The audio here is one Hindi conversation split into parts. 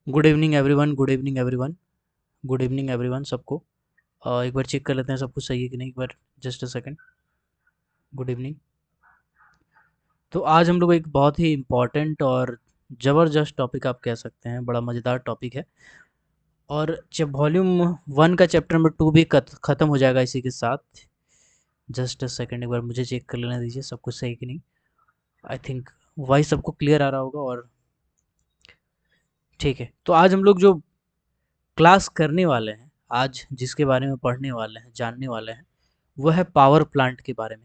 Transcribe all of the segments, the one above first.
Good evening everyone, good evening everyone, good evening everyone सबको। एक बार चेक कर लेते हैं सब कुछ सही है कि नहीं। एक बार just a second. Good evening. तो आज हम लोग एक बहुत ही इम्पोर्टेंट और ज़बरदस्त टॉपिक आप कह सकते हैं, बड़ा मज़ेदार टॉपिक है। और जब वॉल्यूम 1 का चैप्टर नंबर 2 भी ख़त्म हो जाएगा इसी के साथ। जस्ट अ सेकंड, एक बार मुझे चेक कर लेना दीजिए सब कुछ सही है कि नहीं। आई थिंक वॉइस सबको क्लियर आ रहा होगा और ठीक है। तो आज हम लोग जो क्लास करने वाले हैं, आज जिसके बारे में पढ़ने वाले हैं, जानने वाले हैं, वो है पावर प्लांट के बारे में।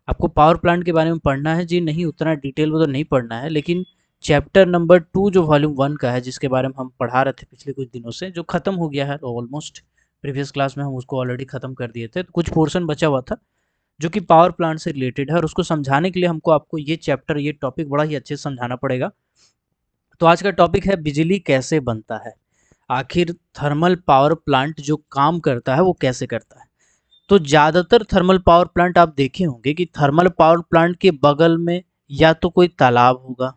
आपको पावर प्लांट के बारे में पढ़ना है जी, नहीं उतना डिटेल में तो नहीं पढ़ना है, लेकिन चैप्टर नंबर 2 जो वॉल्यूम 1 का है, जिसके बारे में हम पढ़ा रहे थे पिछले कुछ दिनों से, जो ख़त्म हो गया है ऑलमोस्ट। प्रीवियस क्लास में हम उसको ऑलरेडी ख़त्म कर दिए थे, तो कुछ पोर्शन बचा हुआ था जो कि पावर प्लांट से रिलेटेड है, और उसको समझाने के लिए हमको आपको ये चैप्टर, ये टॉपिक बड़ा ही अच्छे से समझाना पड़ेगा। तो आज का टॉपिक है बिजली कैसे बनता है, आखिर थर्मल पावर प्लांट जो काम करता है वो कैसे करता है। तो ज़्यादातर थर्मल पावर प्लांट आप देखे होंगे कि थर्मल पावर प्लांट के बगल में या तो कोई तालाब होगा,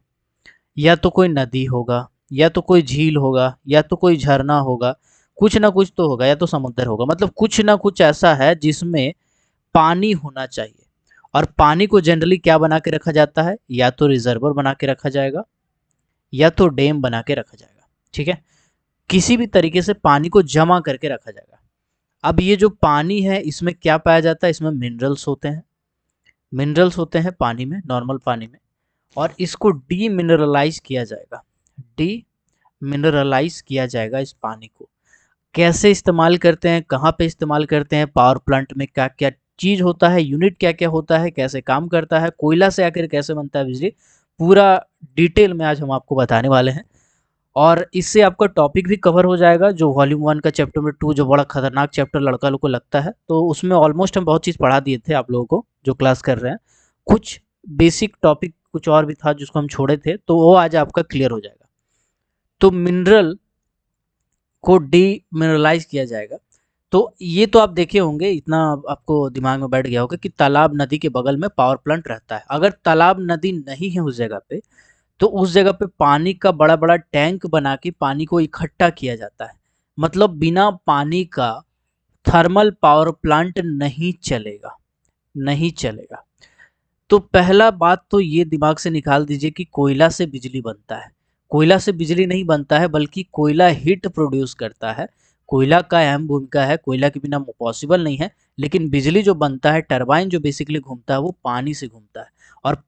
या तो कोई नदी होगा, या तो कोई झील होगा, या तो कोई झरना होगा। कुछ ना कुछ तो होगा, या तो समुद्र होगा, मतलब कुछ ना कुछ ऐसा है जिसमें पानी होना चाहिए। और पानी को जनरली क्या बना के रखा जाता है, या तो रिजर्वर बना के रखा जाएगा, या तो डैम बना के रखा जाएगा। ठीक है, किसी भी तरीके से पानी को जमा करके रखा जाएगा। अब ये जो पानी है, इसमें क्या पाया जाता है, इसमें मिनरल्स होते हैं। मिनरल्स होते हैं पानी में, नॉर्मल पानी में। और इसको डी मिनरलाइज किया जाएगा। डी मिनरलाइज किया जाएगा इस पानी को। कैसे इस्तेमाल करते हैं, कहाँ पे इस्तेमाल करते हैं, पावर प्लांट में क्या क्या चीज़ होता है, यूनिट क्या क्या होता है, कैसे काम करता है, कोयला से आखिर कैसे बनता है बिजली, पूरा डिटेल में आज हम आपको बताने वाले हैं। और इससे आपका टॉपिक भी कवर हो जाएगा, जो वॉल्यूम 1 का चैप्टर नंबर 2 जो बड़ा खतरनाक चैप्टर लड़का लोग को लगता है, तो उसमें ऑलमोस्ट हम बहुत चीज़ पढ़ा दिए थे आप लोगों को जो क्लास कर रहे हैं। कुछ बेसिक टॉपिक कुछ और भी था जिसको हम छोड़े थे, तो वो आज आपका क्लियर हो जाएगा। तो मिनरल को डी मिनरलाइज किया जाएगा। तो ये तो आप देखे होंगे, इतना आपको दिमाग में बैठ गया होगा कि तालाब नदी के बगल में पावर प्लांट रहता है। अगर तालाब नदी नहीं है उस जगह पे, तो उस जगह पे पानी का बड़ा बड़ा टैंक बना के पानी को इकट्ठा किया जाता है। मतलब बिना पानी का थर्मल पावर प्लांट नहीं चलेगा, नहीं चलेगा। तो पहला बात तो ये दिमाग से निकाल दीजिए कि कोयला से बिजली बनता है। कोयला से बिजली नहीं बनता है, बल्कि कोयला हीट प्रोड्यूस करता है। कोयला का अहम भूमिका है, कोयला के बिना पॉसिबल नहीं है। लेकिन बिजली जो बनता है, टरबाइन जो बेसिकली घूमता है, वो पानी से घूमता है। और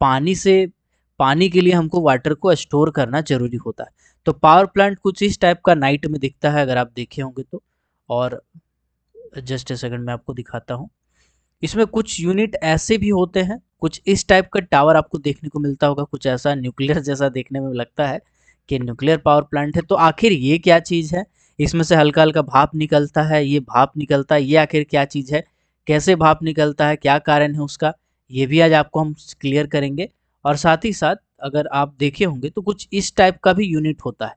पानी के लिए हमको वाटर को स्टोर करना जरूरी होता है। तो पावर प्लांट कुछ इस टाइप का नाइट में दिखता है, अगर आप देखे होंगे तो। और जस्ट ए सेकंड में आपको दिखाता हूँ। इसमें कुछ यूनिट ऐसे भी होते हैं, कुछ इस टाइप का टावर आपको देखने को मिलता होगा, कुछ ऐसा न्यूक्लियर जैसा देखने में लगता है कि न्यूक्लियर पावर प्लांट है। तो आखिर ये क्या चीज़ है, इसमें से हल्का हल्का भाप निकलता है, ये भाप निकलता है, ये आखिर क्या चीज़ है, कैसे भाप निकलता है, क्या कारण है उसका, ये भी आज आपको हम क्लियर करेंगे। और साथ ही साथ अगर आप देखे होंगे तो कुछ इस टाइप का भी यूनिट होता है।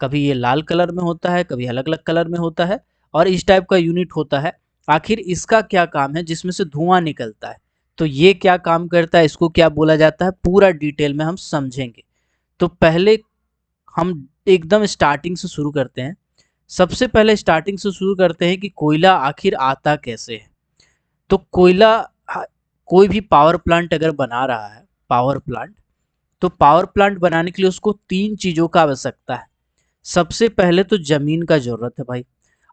कभी ये लाल कलर में होता है, कभी अलग अलग कलर में होता है, और इस टाइप का यूनिट होता है। आखिर इसका क्या काम है, जिसमें से धुआं निकलता है, तो ये क्या काम करता है, इसको क्या बोला जाता है, पूरा डिटेल में हम समझेंगे। तो पहले हम एकदम स्टार्टिंग से शुरू करते हैं। सबसे पहले स्टार्टिंग से शुरू करते हैं कि कोयला आखिर आता कैसे है। तो कोयला, कोई भी पावर प्लांट अगर बना रहा है, पावर प्लांट, तो पावर प्लांट बनाने के लिए उसको तीन चीज़ों का आवश्यकता है। सबसे पहले तो जमीन का जरूरत है भाई।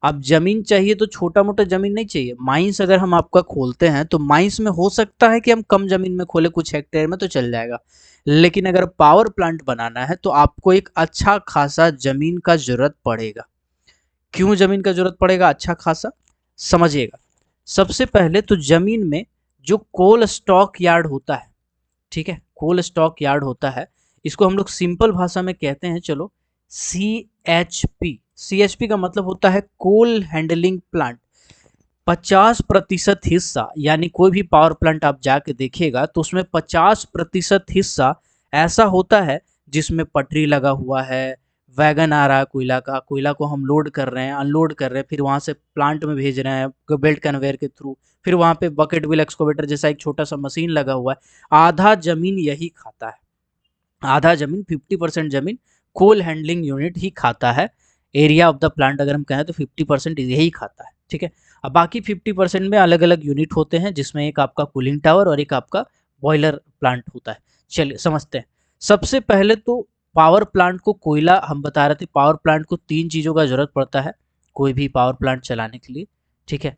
अब जमीन चाहिए तो छोटा मोटा जमीन नहीं चाहिए। माइंस अगर हम आपका खोलते हैं, तो माइंस में हो सकता है कि हम कम जमीन में खोले, कुछ हेक्टेयर में तो चल जाएगा। लेकिन अगर पावर प्लांट बनाना है तो आपको एक अच्छा खासा जमीन का जरूरत पड़ेगा। क्यों जमीन का जरूरत पड़ेगा अच्छा खासा, समझिएगा। सबसे पहले तो जमीन में जो कोल स्टॉक यार्ड होता है, ठीक है, कोल स्टॉक यार्ड होता है, इसको हम लोग सिंपल भाषा में कहते हैं, चलो, CHP। CHP का मतलब होता है कोल हैंडलिंग प्लांट। 50% हिस्सा, यानी कोई भी पावर प्लांट आप जाके देखिएगा तो उसमें 50% हिस्सा ऐसा होता है जिसमें पटरी लगा हुआ है, वैगन आ रहा है कोयला का, कोयला को हम लोड कर रहे हैं, अनलोड कर रहे हैं, फिर वहां से प्लांट में भेज रहे हैं बेल्ट कन्वेयर के थ्रू। फिर वहां पे बकेट व्हील एक्सकोवेटर जैसा एक छोटा सा मशीन लगा हुआ है। आधा जमीन यही खाता है, आधा जमीन, 50% जमीन कोल हैंडलिंग यूनिट ही खाता है। एरिया ऑफ द प्लांट अगर हम कहें तो 50% यही खाता है, ठीक है। अब बाकी 50% में अलग अलग यूनिट होते हैं, जिसमें एक आपका कूलिंग टावर और एक आपका बॉयलर प्लांट होता है। चलिए समझते हैं। सबसे पहले तो पावर प्लांट को कोयला, हम बता रहे थे पावर प्लांट को 3 चीज़ों का ज़रूरत पड़ता है कोई भी पावर प्लांट चलाने के लिए, ठीक है।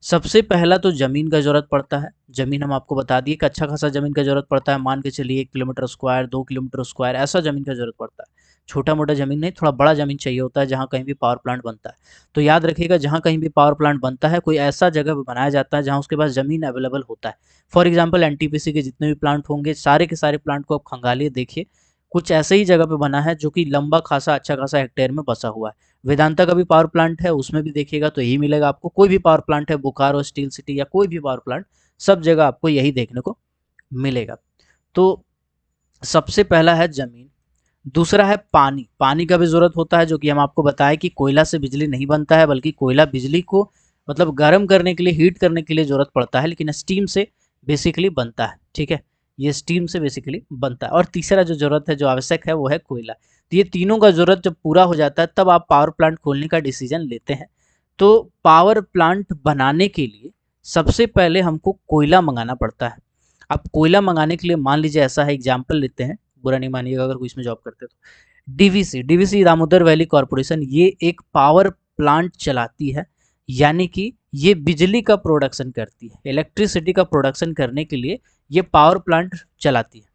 सबसे पहला तो ज़मीन का ज़रूरत पड़ता है। ज़मीन हम आपको बता दिए कि अच्छा खासा ज़मीन का ज़रूरत पड़ता है, मान के चलिए 1 किलोमीटर स्क्वायर, 2 किलोमीटर स्क्वायर, ऐसा ज़मीन का ज़रूरत पड़ता है। छोटा मोटा ज़मीन नहीं, थोड़ा बड़ा ज़मीन चाहिए होता है जहाँ कहीं भी पावर प्लांट बनता है। तो याद रखिएगा, जहाँ कहीं भी पावर प्लांट बनता है कोई ऐसा जगह पे बनाया जाता है जहाँ उसके पास ज़मीन अवेलेबल होता है। फॉर एग्जाम्पल एनटीपीसी के जितने भी प्लांट होंगे, सारे के सारे प्लांट को आप खंगालिए, देखिए कुछ ऐसे ही जगह पे बना है जो कि लंबा खासा अच्छा खासा हेक्टेयर में बसा हुआ है। वेदांता का भी पावर प्लांट है, उसमें भी देखिएगा तो यही मिलेगा आपको। कोई भी पावर प्लांट है, बोकारो स्टील सिटी या कोई भी पावर प्लांट, सब जगह आपको यही देखने को मिलेगा। तो सबसे पहला है जमीन। दूसरा है पानी। पानी का भी ज़रूरत होता है, जो कि हम आपको बताएं कि कोयला से बिजली नहीं बनता है, बल्कि कोयला बिजली को मतलब गर्म करने के लिए, हीट करने के लिए ज़रूरत पड़ता है, लेकिन स्टीम से बेसिकली बनता है, ठीक है। ये स्टीम से बेसिकली बनता है। और तीसरा जो ज़रूरत है, जो आवश्यक है, वो है कोयला। तो ये तीनों का ज़रूरत जब पूरा हो जाता है तब आप पावर प्लांट खोलने का डिसीजन लेते हैं। तो पावर प्लांट बनाने के लिए सबसे पहले हमको कोयला मंगाना पड़ता है। अब कोयला मंगाने के लिए मान लीजिए ऐसा है, एग्जाम्पल लेते हैं, बुरा नहीं मानिएगा अगर कोई इसमें जॉब करते तो। DVC, DVC Damodar valley corporation, ये एक पावर प्लांट चलाती है, यानी कि ये बिजली का प्रोडक्शन करती है, इलेक्ट्रिसिटी का प्रोडक्शन करने के लिए ये पावर प्लांट चलाती है।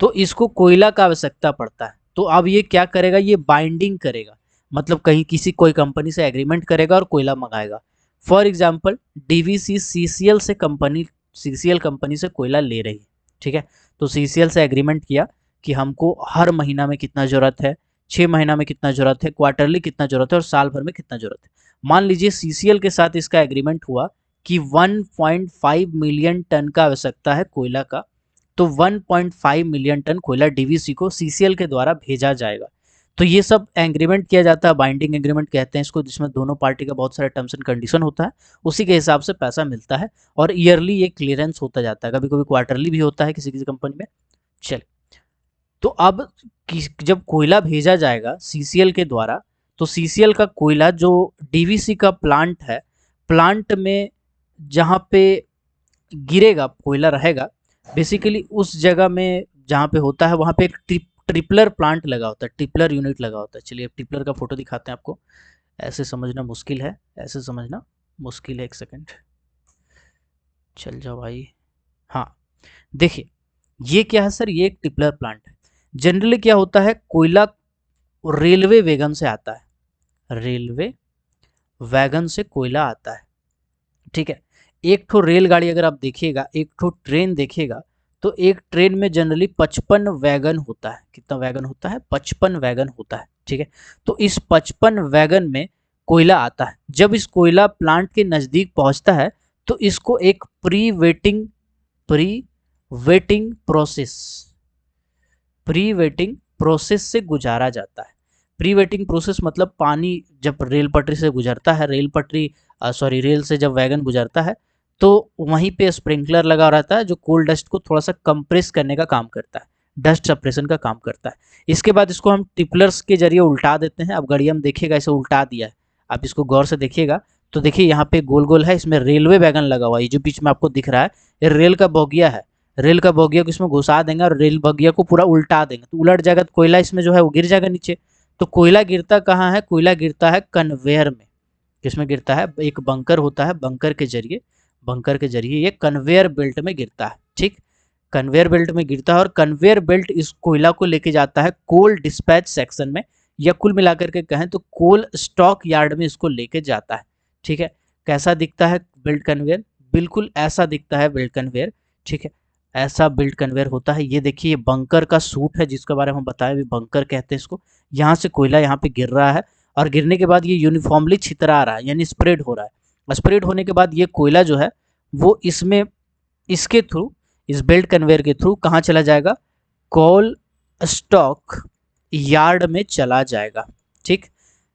तो इसको कोयला का आवश्यकता पड़ता है। तो अब ये क्या करेगा, ये बाइंडिंग करेगा, मतलब कहीं किसी कोई कंपनी से एग्रीमेंट करेगा और कोयला मंगाएगा। फॉर एग्जाम्पल डीवीसी सीसीएल से कंपनी, सीसीएल कंपनी से कोयला ले रही है, ठीक है। तो सीसीएल से एग्रीमेंट किया कि हमको हर महीना में कितना ज़रूरत है, 6 महीना में कितना ज़रूरत है, क्वार्टरली कितना ज़रूरत है और साल भर में कितना ज़रूरत है। मान लीजिए सीसीएल के साथ इसका एग्रीमेंट हुआ कि 1.5 मिलियन टन का आवश्यकता है कोयला का। तो 1.5 मिलियन टन कोयला डीवीसी को सीसीएल के द्वारा भेजा जाएगा। तो ये सब एग्रीमेंट किया जाता है, बाइंडिंग एग्रीमेंट कहते हैं इसको, जिसमें दोनों पार्टी का बहुत सारे टर्म्स एंड कंडीशन होता है, उसी के हिसाब से पैसा मिलता है। और ईयरली ये क्लियरेंस होता जाता है, कभी कभी क्वार्टरली भी होता है किसी किसी कंपनी में। चल, तो अब जब कोयला भेजा जाएगा सीसीएल के द्वारा, तो सीसीएल का कोयला जो डीवीसी का प्लांट है, प्लांट में जहाँ पे गिरेगा कोयला रहेगा, बेसिकली उस जगह में जहाँ पे होता है वहाँ पे एक ट्रिपलर प्लांट लगा होता है, ट्रिपलर यूनिट लगा होता है। चलिए ट्रिपलर का फोटो दिखाते हैं आपको। ऐसे समझना मुश्किल है, ऐसे समझना मुश्किल है, एक सेकंड चल जाओ भाई। हाँ देखिए, ये क्या है सर, ये एक ट्रिपलर प्लांट है। जनरली क्या होता है, कोयला रेलवे वैगन से आता है, रेलवे वैगन से कोयला आता है, ठीक है। एक ठो रेलगाड़ी अगर आप देखिएगा, एक ठो ट्रेन देखिएगा, तो एक ट्रेन में जनरली 55 वैगन होता है। कितना वैगन होता है, 55 वैगन होता है, ठीक है। तो इस 55 वैगन में कोयला आता है। जब इस कोयला प्लांट के नज़दीक पहुंचता है तो इसको एक pre waiting process, pre waiting process से गुजारा जाता है। प्री वेटिंग प्रोसेस मतलब पानी जब रेल पटरी से गुजरता है, रेल पटरी सॉरी रेल से जब वैगन गुजरता है, तो वहीं पे स्प्रिंकलर लगा रहता है जो कोल डस्ट को थोड़ा सा कंप्रेस करने का काम करता है, डस्ट सप्रेशन का काम करता है। इसके बाद इसको हम टिपलर्स के जरिए उल्टा देते हैं। अब गाड़िया में देखिएगा इसे उल्टा दिया है, आप इसको गौर से देखिएगा तो देखिए यहाँ पे गोल गोल है, इसमें रेलवे वैगन लगा हुआ है। ये जो बीच में आपको दिख रहा है ये रेल का बोगिया है। रेल का बोगिया को इसमें घुसा देंगे और रेल बोगिया को पूरा उल्टा देंगे, तो उलट जाएगा, तो कोयला इसमें जो है वो गिर जाएगा नीचे। तो कोयला गिरता कहाँ है, कोयला गिरता है कन्वेयर में। किसमें गिरता है, एक बंकर होता है, बंकर के जरिए ये कन्वेयर बेल्ट में गिरता है, ठीक। कन्वेयर बेल्ट में गिरता है और कन्वेयर बेल्ट इस कोयला को लेके जाता है कोल डिस्पैच सेक्शन में, या कुल मिलाकर के कहें तो कोल स्टॉक यार्ड में इसको लेके जाता है, ठीक है। कैसा दिखता है बेल्ट कन्वेयर, बिल्कुल ऐसा दिखता है बेल्ट कन्वेयर, ठीक है। ऐसा बेल्ट कन्वेयर होता है। ये देखिए ये बंकर का सूट है जिसके बारे में हम बताए, भी बंकर कहते हैं इसको। यहाँ से कोयला यहाँ पे गिर रहा है और गिरने के बाद ये यूनिफॉर्मली छितरा रहा है, यानी स्प्रेड हो रहा है। स्प्रेड होने के बाद ये कोयला जो है वो इसमें, इसके थ्रू, इस बेल्ट कन्वेयर के थ्रू कहाँ चला जाएगा, कोल स्टॉक यार्ड में चला जाएगा, ठीक।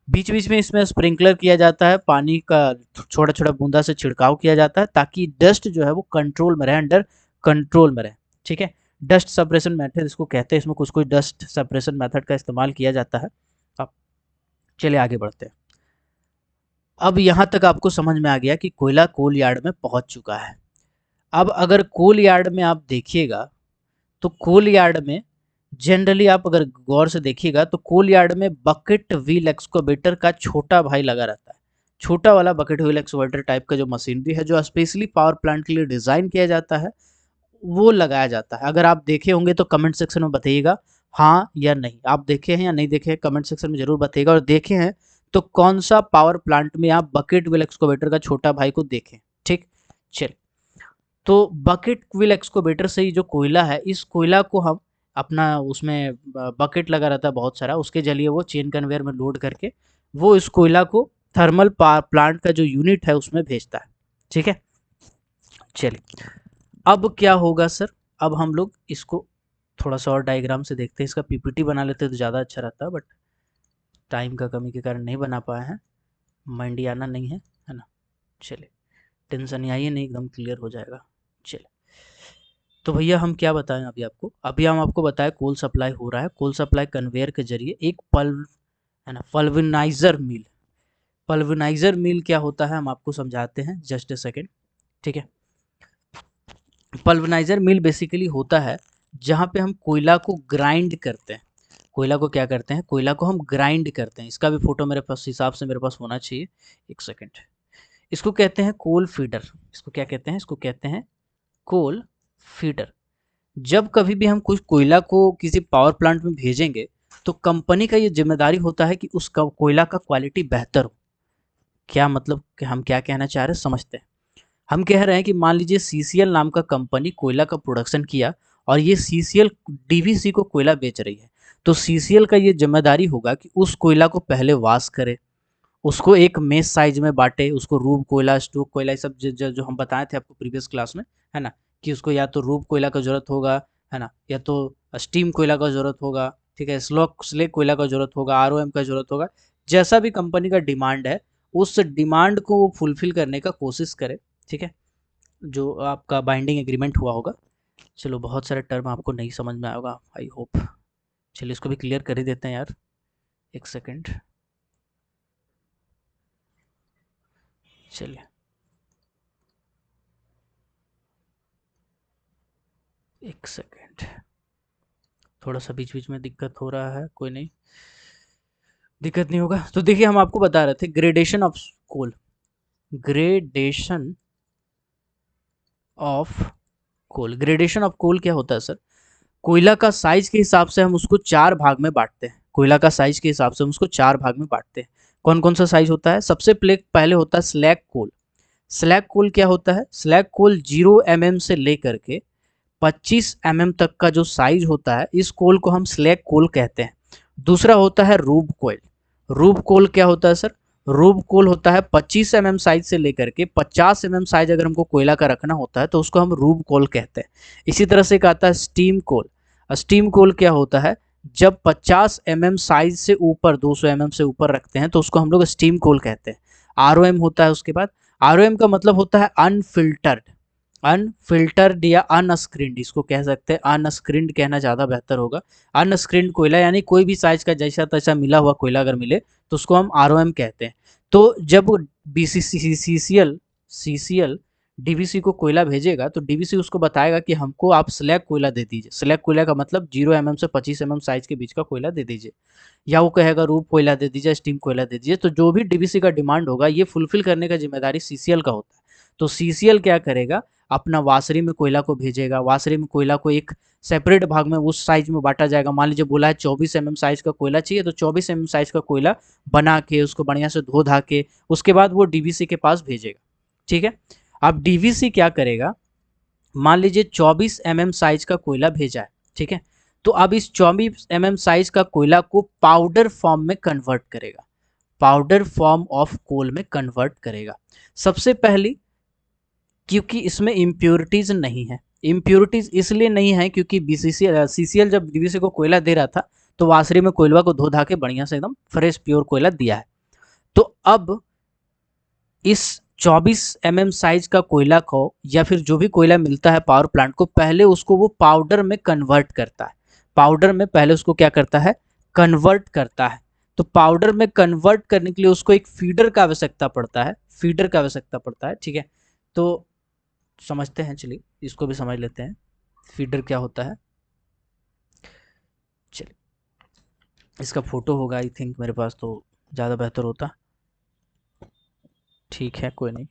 बीच बीच में इसमें स्प्रिंकलर किया जाता है, पानी का छोटा छोटा बूंदा से छिड़काव किया जाता है ताकि डस्ट जो है वो कंट्रोल में रहे, अंडर कंट्रोल में रहे, ठीक है। डस्ट सप्रेशन मेथड इसको कहते हैं, इसमें कुछ कुछ डस्ट सप्रेशन मेथड का इस्तेमाल किया जाता है। अब चलिए आगे बढ़ते हैं। अब यहाँ तक आपको समझ में आ गया कि कोयला कोल यार्ड में पहुंच चुका है। अब अगर कोल यार्ड में आप देखिएगा तो कोल यार्ड में जनरली आप अगर गौर से देखिएगा तो कोल यार्ड में बकेट व्हील एक्सकवेटर का छोटा भाई लगा रहता है। छोटा वाला बकेट व्हील एक्सकवेटर टाइप का जो मशीनरी है जो स्पेशली पावर प्लांट के लिए डिज़ाइन किया जाता है वो लगाया जाता है। अगर आप देखे होंगे तो कमेंट सेक्शन में बताइएगा हाँ या नहीं। आप देखे हैं या नहीं देखे हैं कमेंट सेक्शन में जरूर बताइएगा, और देखे हैं तो कौन सा पावर प्लांट में आप बकेट व्हील एक्सकवेटर का छोटा भाई को देखें। ठीक, चलिए। तो बकेट व्हील एक्सकवेटर से ही जो कोयला है, इस कोयला को हम अपना उसमें बकेट लगा रहता है बहुत सारा, उसके जरिए वो चेन कन्वेयर में लोड करके वो इस कोयला को थर्मल पावर प्लांट का जो यूनिट है उसमें भेजता है। ठीक है, चलिए। अब क्या होगा सर, अब हम लोग इसको थोड़ा सा और डायग्राम से देखते हैं। इसका पीपीटी बना लेते तो ज़्यादा अच्छा रहता, बट टाइम का कमी के कारण नहीं बना पाए हैं। मंडियाना नहीं है ना। चलिए, टेंशन नहीं आइए, नहीं एकदम क्लियर हो जाएगा। चलिए, तो भैया हम क्या बताएं अभी हम आपको बताएं कोल सप्लाई हो रहा है। कोल सप्लाई कन्वेयर के जरिए एक पल्व है ना, पल्वनाइजर मिल। पल्वनाइजर मिल क्या होता है हम आपको समझाते हैं, जस्ट अ सेकेंड। ठीक है, पल्वनाइजर मिल बेसिकली होता है जहाँ पे हम कोयला को ग्राइंड करते हैं। कोयला को क्या करते हैं, कोयला को हम ग्राइंड करते हैं। इसका भी फोटो मेरे पास हिसाब से मेरे पास होना चाहिए, एक सेकेंड। इसको कहते हैं कोल फीडर। इसको क्या कहते हैं, इसको कहते हैं कोल फीडर। जब कभी भी हम कुछ कोयला को किसी पावर प्लांट में भेजेंगे तो कंपनी का ये जिम्मेदारी होता है कि उस कोयला का क्वालिटी बेहतर हो। क्या मतलब कि हम क्या कहना चाह रहे हैं समझते हैं। हम कह रहे हैं कि मान लीजिए सीसीएल नाम का कंपनी कोयला का प्रोडक्शन किया और ये सीसीएल डीवीसी को कोयला बेच रही है, तो सीसीएल का ये जिम्मेदारी होगा कि उस कोयला को पहले वॉश करे, उसको एक मेश साइज में बांटे, उसको रूब कोयला, स्टोक कोयला, ये सब जो हम बताए थे आपको प्रीवियस क्लास में, है ना, कि उसको या तो रूब कोयला का जरूरत होगा, है ना, या तो स्टीम कोयला का जरूरत होगा, ठीक है, स्लेक कोयला का जरूरत होगा, आरओएम का जरूरत होगा। जैसा भी कंपनी का डिमांड है उस डिमांड को वो फुलफिल करने का कोशिश करे। ठीक है, जो आपका बाइंडिंग एग्रीमेंट हुआ होगा। चलो, बहुत सारे टर्म आपको नहीं समझ में आएगा आई होप। चलिए इसको भी क्लियर कर ही देते हैं यार, एक सेकेंड। चलिए एक सेकेंड, थोड़ा सा बीच बीच में दिक्कत हो रहा है, कोई नहीं, दिक्कत नहीं होगा। तो देखिए हम आपको बता रहे थे gradation of coal. Gradation of coal, gradation of coal क्या होता है सर, कोयला का साइज के हिसाब से हम उसको चार भाग में बांटते हैं। कोयला का साइज के हिसाब से हम उसको चार भाग में बांटते हैं। कौन कौन सा साइज होता है, सबसे पहले होता है स्लैग कोल। स्लैग कोल क्या होता है, स्लैग कोल 0 mm से लेकर के 25 mm तक का जो साइज होता है इस कोल को हम स्लैग कोल कहते हैं। दूसरा होता है रूब कोयल। रूब कोल क्या होता है सर, रूब कोल होता है 25 mm साइज से लेकर के 50 mm साइज अगर हमको कोयला का रखना होता है तो उसको हम रूब कोल कहते हैं। इसी तरह से एक आता है स्टीम कोल। स्टीम कोल क्या होता है, जब 50 mm साइज से ऊपर 200 mm से ऊपर रखते हैं तो उसको हम लोग स्टीम कोल कहते हैं। आरओएम होता है उसके बाद। आरओएम का मतलब होता है अनफिल्टर्ड। अनफिल्टर्ड या अनस्क्रीन्ड, इसको कह सकते हैं, अनस्क्रीन्ड कहना ज़्यादा बेहतर होगा। अनस्क्रीन्ड कोयला यानी कोई भी साइज का जैसा तैसा मिला हुआ कोयला अगर मिले तो उसको हम आरओएम कहते हैं। तो जब सीसीएल डीवीसी को कोयला भेजेगा तो डीवीसी उसको बताएगा कि हमको आप स्लैग कोयला दे दीजिए। स्लैग कोयला का मतलब 0 mm से 25 mm साइज के बीच का कोयला दे दीजिए, या वो कहेगा रूप कोयला दे दीजिए, स्टीम कोयला दे दीजिए। तो जो भी डीवीसी का डिमांड होगा ये फुलफिल करने का जिम्मेदारी सीसीएल का होता है। तो सीसीएल क्या करेगा, अपना वासरी में कोयला को भेजेगा। वासरी में कोयला को एक सेपरेट भाग में उस साइज में बांटा जाएगा। मान लीजिए बोला है 24 mm साइज का कोयला चाहिए, तो 24 mm साइज का कोयला बना के उसको बढ़िया से धो धा के उसके बाद वो डीवीसी के पास भेजेगा। ठीक है, अब डीवीसी क्या करेगा, मान लीजिए 24 mm साइज का कोयला भेजा है, ठीक है, तो अब इस 24 mm साइज का कोयला को पाउडर फॉर्म में कन्वर्ट करेगा। पाउडर फॉर्म ऑफ कोल में कन्वर्ट करेगा। सबसे पहली, क्योंकि इसमें इम्प्योरिटीज नहीं है। इम्प्योरिटीज इसलिए नहीं है क्योंकि सीसीएल जब डीवीसी को कोयला दे रहा था तो वासरी में कोयला को धो धा के बढ़िया से एकदम फ्रेश प्योर कोयला दिया है। तो अब इस 24 mm साइज का कोयला को या फिर जो भी कोयला मिलता है पावर प्लांट को, पहले उसको वो पाउडर में कन्वर्ट करता है। पाउडर में पहले उसको क्या करता है, कन्वर्ट करता है। तो पाउडर में कन्वर्ट करने के लिए उसको एक फीडर का आवश्यकता पड़ता है, फीडर का आवश्यकता पड़ता है, ठीक है। तो समझते हैं, चलिए इसको भी समझ लेते हैं, फीडर क्या होता है। चलिए इसका फोटो होगा आई थिंक मेरे पास, तो ज़्यादा बेहतर होता। ठीक है, कोई नहीं,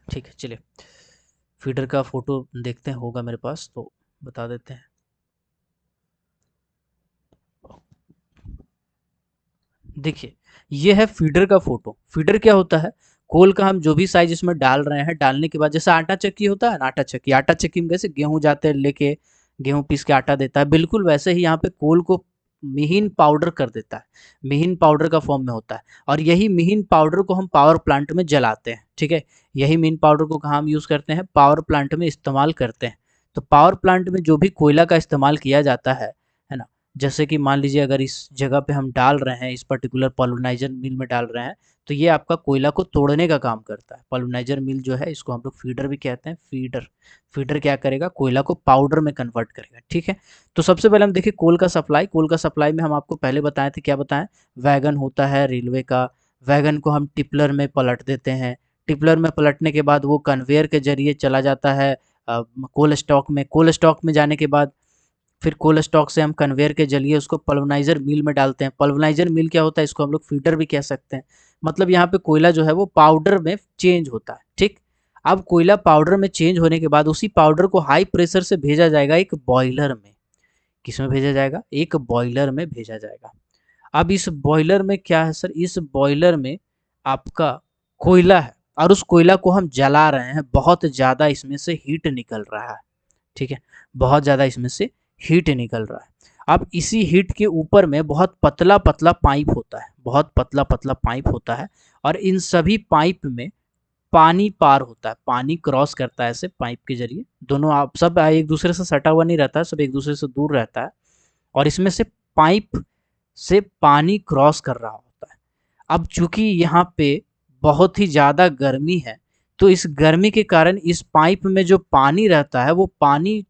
ठीक है, चलिए फीडर का फोटो देखते हैं, होगा मेरे पास तो बता देते हैं। देखिए ये है फीडर का फोटो। फीडर क्या होता है, कोल का हम जो भी साइज इसमें डाल रहे हैं, डालने के बाद जैसे आटा चक्की होता है ना, आटा चक्की में कैसे गेहूं जाते हैं लेके, गेहूं पीस के आटा देता है, बिल्कुल वैसे ही यहाँ पे कोल को महीन पाउडर कर देता है, महीन पाउडर का फॉर्म में होता है। और यही महीन पाउडर को हम पावर प्लांट में जलाते हैं, ठीक है। यही महीन पाउडर को कहाँ हम यूज़ करते हैं, पावर प्लांट में इस्तेमाल करते हैं। तो पावर प्लांट में जो भी कोयला का इस्तेमाल किया जाता है ना, जैसे कि मान लीजिए अगर इस जगह पे हम डाल रहे हैं, इस पर्टिकुलर पल्वनाइजर मिल में डाल रहे हैं, तो ये आपका कोयला को तोड़ने का काम करता है। पल्वनाइजर मिल जो है, इसको हम लोग फीडर भी कहते हैं। फीडर फीडर क्या करेगा, कोयला को पाउडर में कन्वर्ट करेगा, ठीक है। तो सबसे पहले हम देखिए कोल का सप्लाई। कोल का सप्लाई में हम आपको पहले बताए थे, क्या बताएं, वैगन होता है रेलवे का, वैगन को हम टिपलर में पलट देते हैं। टिपलर में पलटने के बाद वो कन्वेयर के जरिए चला जाता है कोल स्टॉक में। कोल स्टॉक में जाने के बाद फिर कोल स्टॉक से हम कन्वेयर के जरिए उसको पल्वनाइजर मिल में डालते हैं। पल्वनाइजर मिल क्या होता है, इसको हम लोग फीडर भी कह सकते हैं। मतलब यहाँ पे कोयला जो है वो पाउडर में चेंज होता है, ठीक। अब कोयला पाउडर में चेंज होने के बाद उसी पाउडर को हाई प्रेशर से भेजा जाएगा एक बॉयलर में। किस में भेजा जाएगा, एक बॉयलर में भेजा जाएगा। अब इस बॉयलर में क्या है सर, इस बॉयलर में आपका कोयला है और उस कोयला को हम जला रहे हैं, बहुत ज़्यादा इसमें से हीट निकल रहा है, ठीक है, बहुत ज़्यादा इसमें से हीट निकल रहा है। अब इसी हीट के ऊपर में बहुत पतला पतला पाइप होता है, बहुत पतला पतला पाइप होता है, और इन सभी पाइप में पानी पार होता है, पानी क्रॉस करता है ऐसे पाइप के जरिए। दोनों आप सब एक दूसरे से सटा हुआ नहीं रहता है, सब एक दूसरे से दूर रहता है, और इसमें से पाइप से पानी क्रॉस कर रहा होता है। अब चूंकि यहाँ पे बहुत ही ज़्यादा गर्मी है, तो इस गर्मी के कारण इस पाइप में जो पानी रहता है वो पानी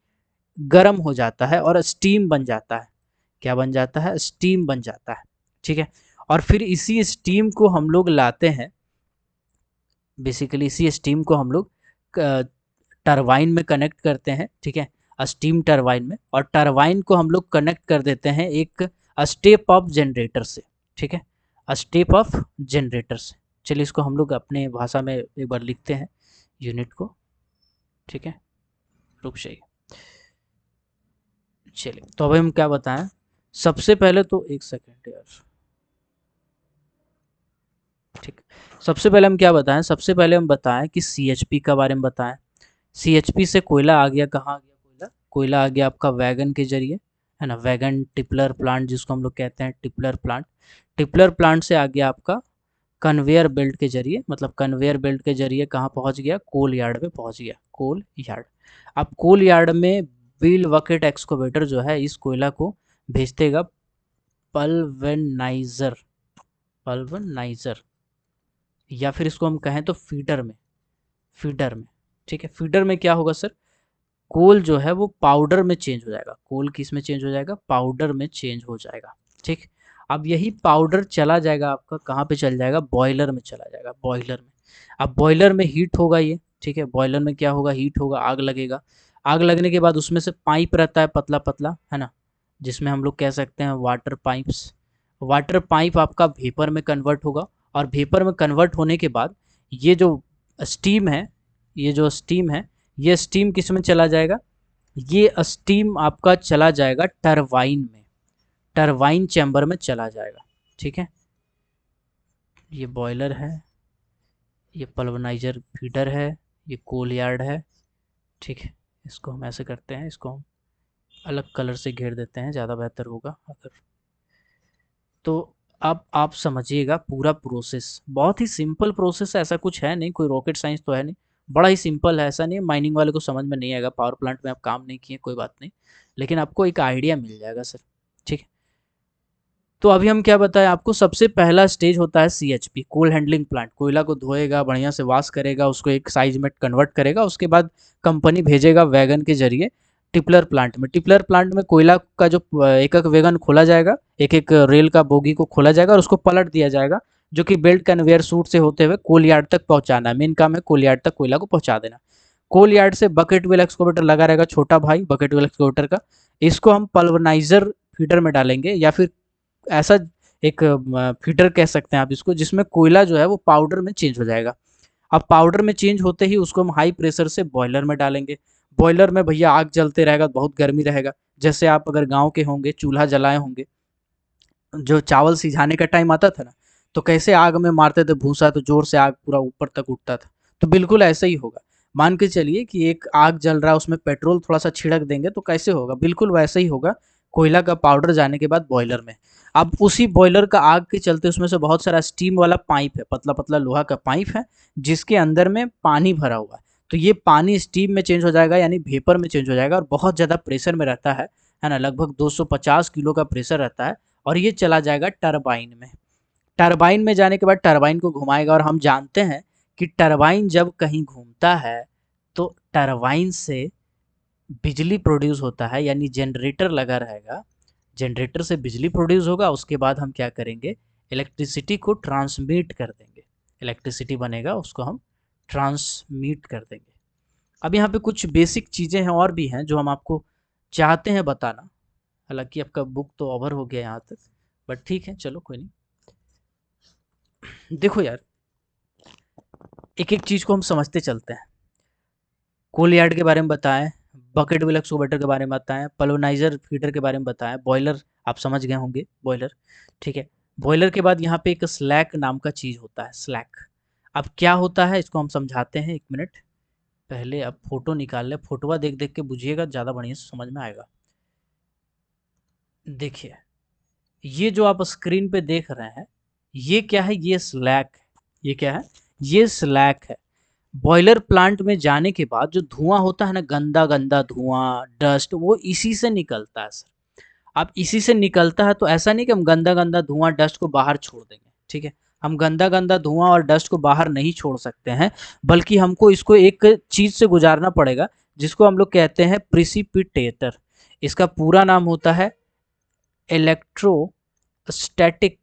गर्म हो जाता है और स्टीम बन जाता है। क्या बन जाता है, स्टीम बन जाता है, ठीक है। और फिर इसी स्टीम को हम लोग लाते हैं, बेसिकली इसी स्टीम को हम लोग टरबाइन में कनेक्ट करते हैं, ठीक है, स्टीम टरबाइन में। और टरबाइन को हम लोग कनेक्ट कर देते हैं एक स्टेप ऑफ जनरेटर से, ठीक है, स्टेप ऑफ जनरेटर से। चलिए इसको हम लोग अपने भाषा में एक बार लिखते हैं यूनिट को, ठीक है, रुक जाइए। चलिए तो अब हम क्या बताएं, सबसे पहले तो एक सेकेंड यार, ठीक। सबसे पहले हम क्या बताएं, सबसे पहले हम बताएं कि सीएचपी के बारे में बताएं। सीएचपी से कोयला आ गया, कहाँ आ गया कोयला, कोयला आ गया आपका वैगन के जरिए, है ना, वैगन टिपलर प्लांट जिसको हम लोग कहते हैं, टिपलर प्लांट। टिपलर प्लांट से आ गया आपका कन्वेयर बेल्ट के जरिए, मतलब कन्वेयर बेल्ट के जरिए कहाँ पहुंच गया, कोल यार्ड में पहुंच गया, कोल यार्ड। अब कोल यार्ड में व्हील बकेट एक्सकोवेटर जो है इस कोयला को भेज देगा पल्वेनाइजर, पल्वेनाइजर, या फिर इसको हम कहें तो फीडर में, फीडर में, ठीक है। फीडर में क्या होगा सर, कोल जो है वो पाउडर में चेंज हो जाएगा, कोल किस में चेंज हो जाएगा, पाउडर में चेंज हो जाएगा, ठीक। अब यही पाउडर चला जाएगा आपका कहाँ पे चल जाएगा, बॉयलर में चला जाएगा, बॉयलर में। अब बॉयलर में हीट होगा ये, ठीक है, बॉयलर में क्या होगा, हीट होगा, आग लगेगा। आग लगने के बाद उसमें से पाइप रहता है पतला पतला, है ना, जिसमें हम लोग कह सकते हैं वाटर पाइप्स। वाटर पाइप आपका वेपर में कन्वर्ट होगा, और वेपर में कन्वर्ट होने के बाद ये जो स्टीम है, ये जो स्टीम है, ये स्टीम किस में चला जाएगा, ये स्टीम आपका चला जाएगा टरबाइन में, टरबाइन चैम्बर में चला जाएगा, ठीक है। ये बॉयलर है, ये पल्वनाइजर फीडर है, ये कोल यार्ड है, ठीक है। इसको हम ऐसे करते हैं, इसको हम अलग कलर से घेर देते हैं, ज़्यादा बेहतर होगा अगर। तो अब आप समझिएगा पूरा प्रोसेस, बहुत ही सिंपल प्रोसेस है, ऐसा कुछ है नहीं, कोई रॉकेट साइंस तो है नहीं, बड़ा ही सिंपल है। ऐसा नहीं माइनिंग वाले को समझ में नहीं आएगा, पावर प्लांट में आप काम नहीं किए कोई बात नहीं, लेकिन आपको एक आइडिया मिल जाएगा सर, ठीक है। तो अभी हम क्या बताएं आपको, सबसे पहला स्टेज होता है सीएचपी, कोल हैंडलिंग प्लांट। कोयला को धोएगा, बढ़िया से वॉश करेगा, उसको एक साइज में कन्वर्ट करेगा, उसके बाद कंपनी भेजेगा वैगन के जरिए टिपलर प्लांट में। टिपलर प्लांट में कोयला का जो एक एक वैगन खोला जाएगा, एक एक रेल का बोगी को खोला जाएगा और उसको पलट दिया जाएगा, जो कि बेल्ट कन्वेयर सूट से होते हुए कोल यार्ड तक पहुंचाना है। मेन काम है कोल यार्ड तक कोयला को पहुंचा देना। कोल यार्ड से बकेट व्हील एक्सकवेटर लगा रहेगा, छोटा भाई बकेट व्हील एक्सकवेटर का। इसको हम पल्वनाइजर फीडर में डालेंगे, या फिर ऐसा एक फीडर कह सकते हैं आप इसको, जिसमें कोयला जो है वो पाउडर में चेंज हो जाएगा। अब पाउडर में चेंज होते ही उसको हम हाई प्रेशर से बॉयलर में डालेंगे। बॉयलर में भैया आग जलते रहेगा, बहुत गर्मी रहेगा। जैसे आप अगर गांव के होंगे, चूल्हा जलाए होंगे, जो चावल सिझाने का टाइम आता था ना, तो कैसे आग में मारते थे भूसा, तो जोर से आग पूरा ऊपर तक उठता था। तो बिल्कुल ऐसा ही होगा। मान के चलिए कि एक आग जल रहा है, उसमें पेट्रोल थोड़ा सा छिड़क देंगे तो कैसे होगा, बिल्कुल वैसे ही होगा। कोयला का पाउडर जाने के बाद बॉयलर में, अब उसी बॉयलर का आग के चलते उसमें से बहुत सारा स्टीम वाला पाइप है, पतला पतला लोहा का पाइप है, जिसके अंदर में पानी भरा हुआ है। तो ये पानी स्टीम में चेंज हो जाएगा, यानी वेपर में चेंज हो जाएगा, और बहुत ज़्यादा प्रेशर में रहता है ना, लगभग 250 किलो का प्रेशर रहता है। और ये चला जाएगा टरबाइन में। टरबाइन में जाने के बाद टरबाइन को घुमाएगा, और हम जानते हैं कि टरबाइन जब कहीं घूमता है तो टरबाइन से बिजली प्रोड्यूस होता है, यानी जनरेटर लगा रहेगा। जनरेटर से बिजली प्रोड्यूस होगा, उसके बाद हम क्या करेंगे, इलेक्ट्रिसिटी को ट्रांसमिट कर देंगे। इलेक्ट्रिसिटी बनेगा, उसको हम ट्रांसमिट कर देंगे। अब यहाँ पे कुछ बेसिक चीज़ें हैं और भी हैं जो हम आपको चाहते हैं बताना। हालांकि आपका बुक तो ओवर हो गया यहाँ तक, बट ठीक है, चलो कोई नहीं। देखो यार, एक एक चीज़ को हम समझते चलते हैं। कोल यार्ड के बारे में बताएं, बकेट व्हील एक्सकवेटर के बारे में बताएं, पल्वनाइजर फीडर के बारे में बताएं, बॉयलर आप समझ गए होंगे, बॉयलर, ठीक है। बॉयलर के बाद यहाँ पे एक स्लैक नाम का चीज़ होता है, स्लैक। अब क्या होता है इसको हम समझाते हैं, एक मिनट। पहले अब फोटो निकाल ले, फोटोवा देख देख के बुझिएगा, ज़्यादा बढ़िया से समझ में आएगा। देखिए, ये जो आप स्क्रीन पे देख रहे हैं, ये क्या है, ये स्लैक है। ये क्या है, ये स्लैक है। बॉयलर प्लांट में जाने के बाद जो धुआं होता है ना, गंदा गंदा धुआं, डस्ट, वो इसी से निकलता है सर। अब इसी से निकलता है, तो ऐसा नहीं कि हम गंदा गंदा धुआं डस्ट को बाहर छोड़ देंगे, ठीक है। हम गंदा गंदा धुआं और डस्ट को बाहर नहीं छोड़ सकते हैं, बल्कि हमको इसको एक चीज से गुजारना पड़ेगा, जिसको हम लोग कहते हैं प्रिसिपिटेटर। इसका पूरा नाम होता है इलेक्ट्रोस्टैटिक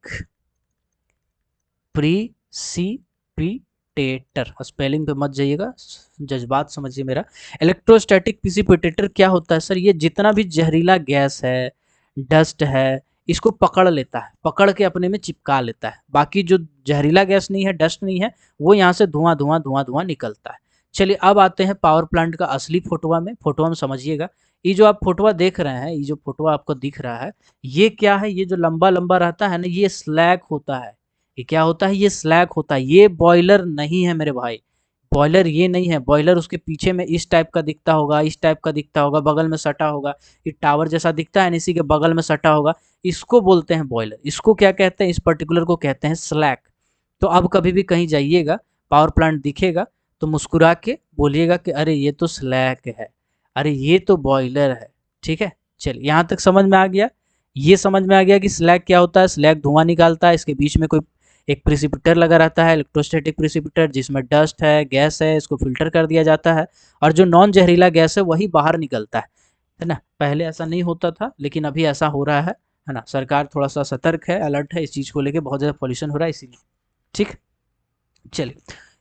प्रिसिपिटेटर। स्पेलिंग पे मत जाइएगा, जज्बात समझिए मेरा। इलेक्ट्रोस्टैटिक प्रिसिपिटेटर क्या होता है सर, ये जितना भी जहरीला गैस है, डस्ट है, इसको पकड़ लेता है, पकड़ के अपने में चिपका लेता है। बाकी जो जहरीला गैस नहीं है, डस्ट नहीं है, वो यहाँ से धुआं धुआं धुआं धुआं निकलता है। चलिए अब आते हैं पावर प्लांट का असली फोटोवा में। फोटोवा में समझिएगा, ये जो आप फोटोवा देख रहे हैं, ये जो फोटोवा आपको दिख रहा है, ये क्या है, ये जो लंबा लंबा रहता है ना, ये स्लैग होता है। ये क्या होता है, ये स्लैग होता है। ये बॉयलर नहीं है मेरे भाई, बॉयलर ये नहीं है। बॉयलर उसके पीछे में इस टाइप का दिखता होगा, इस टाइप का दिखता होगा, बगल में सटा होगा, ये टावर जैसा दिखता है, इसी के बगल में सटा होगा, इसको बोलते हैं बॉयलर। इसको क्या कहते हैं, इस पर्टिकुलर को कहते हैं स्लैग। तो अब कभी भी कहीं जाइएगा, पावर प्लांट दिखेगा, तो मुस्कुरा के बोलिएगा कि अरे ये तो स्लैग है, अरे ये तो बॉयलर है, ठीक है। चलिए यहाँ तक समझ में आ गया। ये समझ में आ गया कि स्लैग क्या होता है। स्लैग धुआं निकालता है, इसके बीच में कोई एक प्रिसिपिटर लगा रहता है, इलेक्ट्रोस्टैटिक प्रिसिपिटर, जिसमें डस्ट है, गैस है, इसको फिल्टर कर दिया जाता है, और जो नॉन जहरीला गैस है वही बाहर निकलता है ना। पहले ऐसा नहीं होता था, लेकिन अभी ऐसा हो रहा है ना। सरकार थोड़ा सा सतर्क है, अलर्ट है इस चीज़ को लेके, बहुत ज़्यादा पॉल्यूशन हो रहा है इसीलिए, ठीक। चलिए,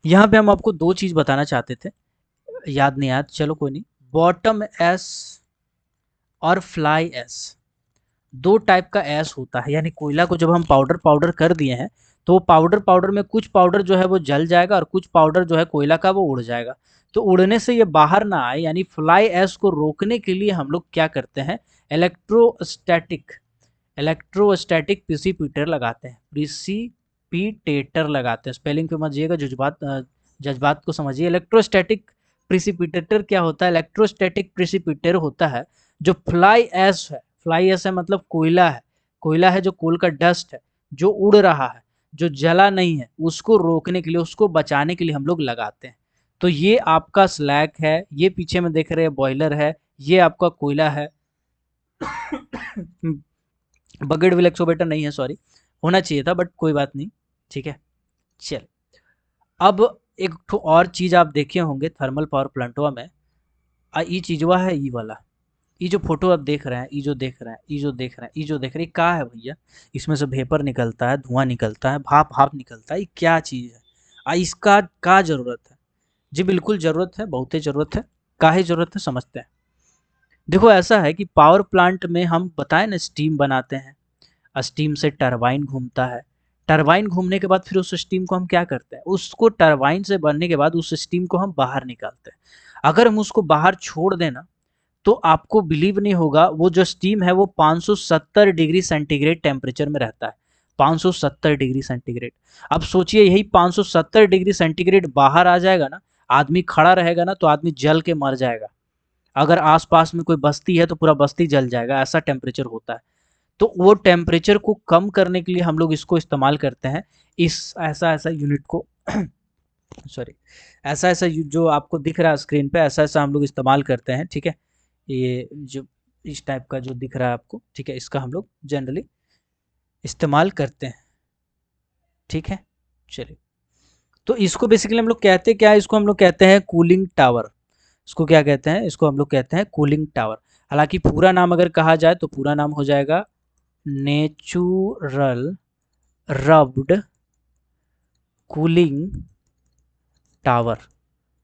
यहाँ पे हम आपको दो चीज़ बताना चाहते थे, याद नहीं याद, चलो कोई नहीं। बॉटम एस और फ्लाई एस, दो टाइप का एस होता है। यानी कोयला को जब हम पाउडर पाउडर कर दिए हैं, तो वो पाउडर पाउडर में कुछ पाउडर जो है वो जल जाएगा, और कुछ पाउडर जो है कोयला का वो उड़ जाएगा। तो उड़ने से ये बाहर ना आए, यानी फ्लाई एस को रोकने के लिए हम लोग क्या करते हैं, इलेक्ट्रोस्टैटिक इलेक्ट्रोस्टैटिक प्रिसिपिटेटर लगाते हैं, प्रिसिपिटेटर लगाते हैं। स्पेलिंग पे मत जाइएगा, जज्बात को समझिए। इलेक्ट्रोस्टैटिक प्रिसिपिटेटर क्या होता है, इलेक्ट्रोस्टैटिक प्रिसिपिटेटर होता है जो फ्लाई एश है। फ्लाई एश है मतलब कोयला है, कोयला है जो कोल का डस्ट है, जो उड़ रहा है, जो जला नहीं है, उसको रोकने के लिए, उसको बचाने के लिए हम लोग लगाते हैं। तो ये आपका स्लैग है, ये पीछे में देख रहे हैं बॉयलर है, ये आपका कोयला है। बकेट व्हील एक्सोवेटर नहीं है, सॉरी, होना चाहिए था बट कोई बात नहीं, ठीक है। चल, अब एक तो और चीज आप देखे होंगे थर्मल पावर प्लांटवा में, ई चीजवा है, ई वाला, ये जो फोटो आप देख रहे हैं, ये जो देख रहे हैं, ये जो देख रहे हैं, ये जो देख रहे हैं, क्या है भैया? इसमें से वेपर निकलता है, धुआं निकलता है, भाप भाप निकलता है, ये क्या चीज़ है? इसका का जरूरत है? जी बिल्कुल जरूरत है, बहुत ही जरूरत है। काहे जरूरत है समझते हैं। देखो ऐसा है कि पावर प्लांट में हम बताएं ना, स्टीम बनाते हैं, स्टीम से टरबाइन घूमता है। टरबाइन घूमने के बाद फिर उस स्टीम को हम क्या करते हैं, उसको टरबाइन से बनने के बाद उस स्टीम को हम बाहर निकालते हैं। अगर हम उसको बाहर छोड़ देना, तो आपको बिलीव नहीं होगा, वो जो स्टीम है वो 570 डिग्री सेंटीग्रेड टेम्परेचर में रहता है। 570 डिग्री सेंटीग्रेड। अब सोचिए यही 570 डिग्री सेंटीग्रेड बाहर आ जाएगा ना, आदमी खड़ा रहेगा ना तो आदमी जल के मर जाएगा। अगर आसपास में कोई बस्ती है तो पूरा बस्ती जल जाएगा, ऐसा टेम्परेचर होता है। तो वो टेम्परेचर को कम करने के लिए हम लोग इसको इस्तेमाल करते हैं, इस ऐसा ऐसा यूनिट को सॉरी, ऐसा ऐसा जो आपको दिख रहा है स्क्रीन पे, ऐसा ऐसा हम लोग इस्तेमाल करते हैं। ठीक है, ये जो इस टाइप का जो दिख रहा है आपको, ठीक है, इसका हम लोग जनरली इस्तेमाल करते हैं। ठीक है, चलिए। तो इसको बेसिकली हम लोग कहते क्या है, इसको हम लोग कहते हैं कूलिंग टावर। इसको क्या कहते हैं, इसको हम लोग कहते हैं कूलिंग टावर। हालांकि पूरा नाम अगर कहा जाए तो पूरा नाम हो जाएगा natural rubbed cooling tower.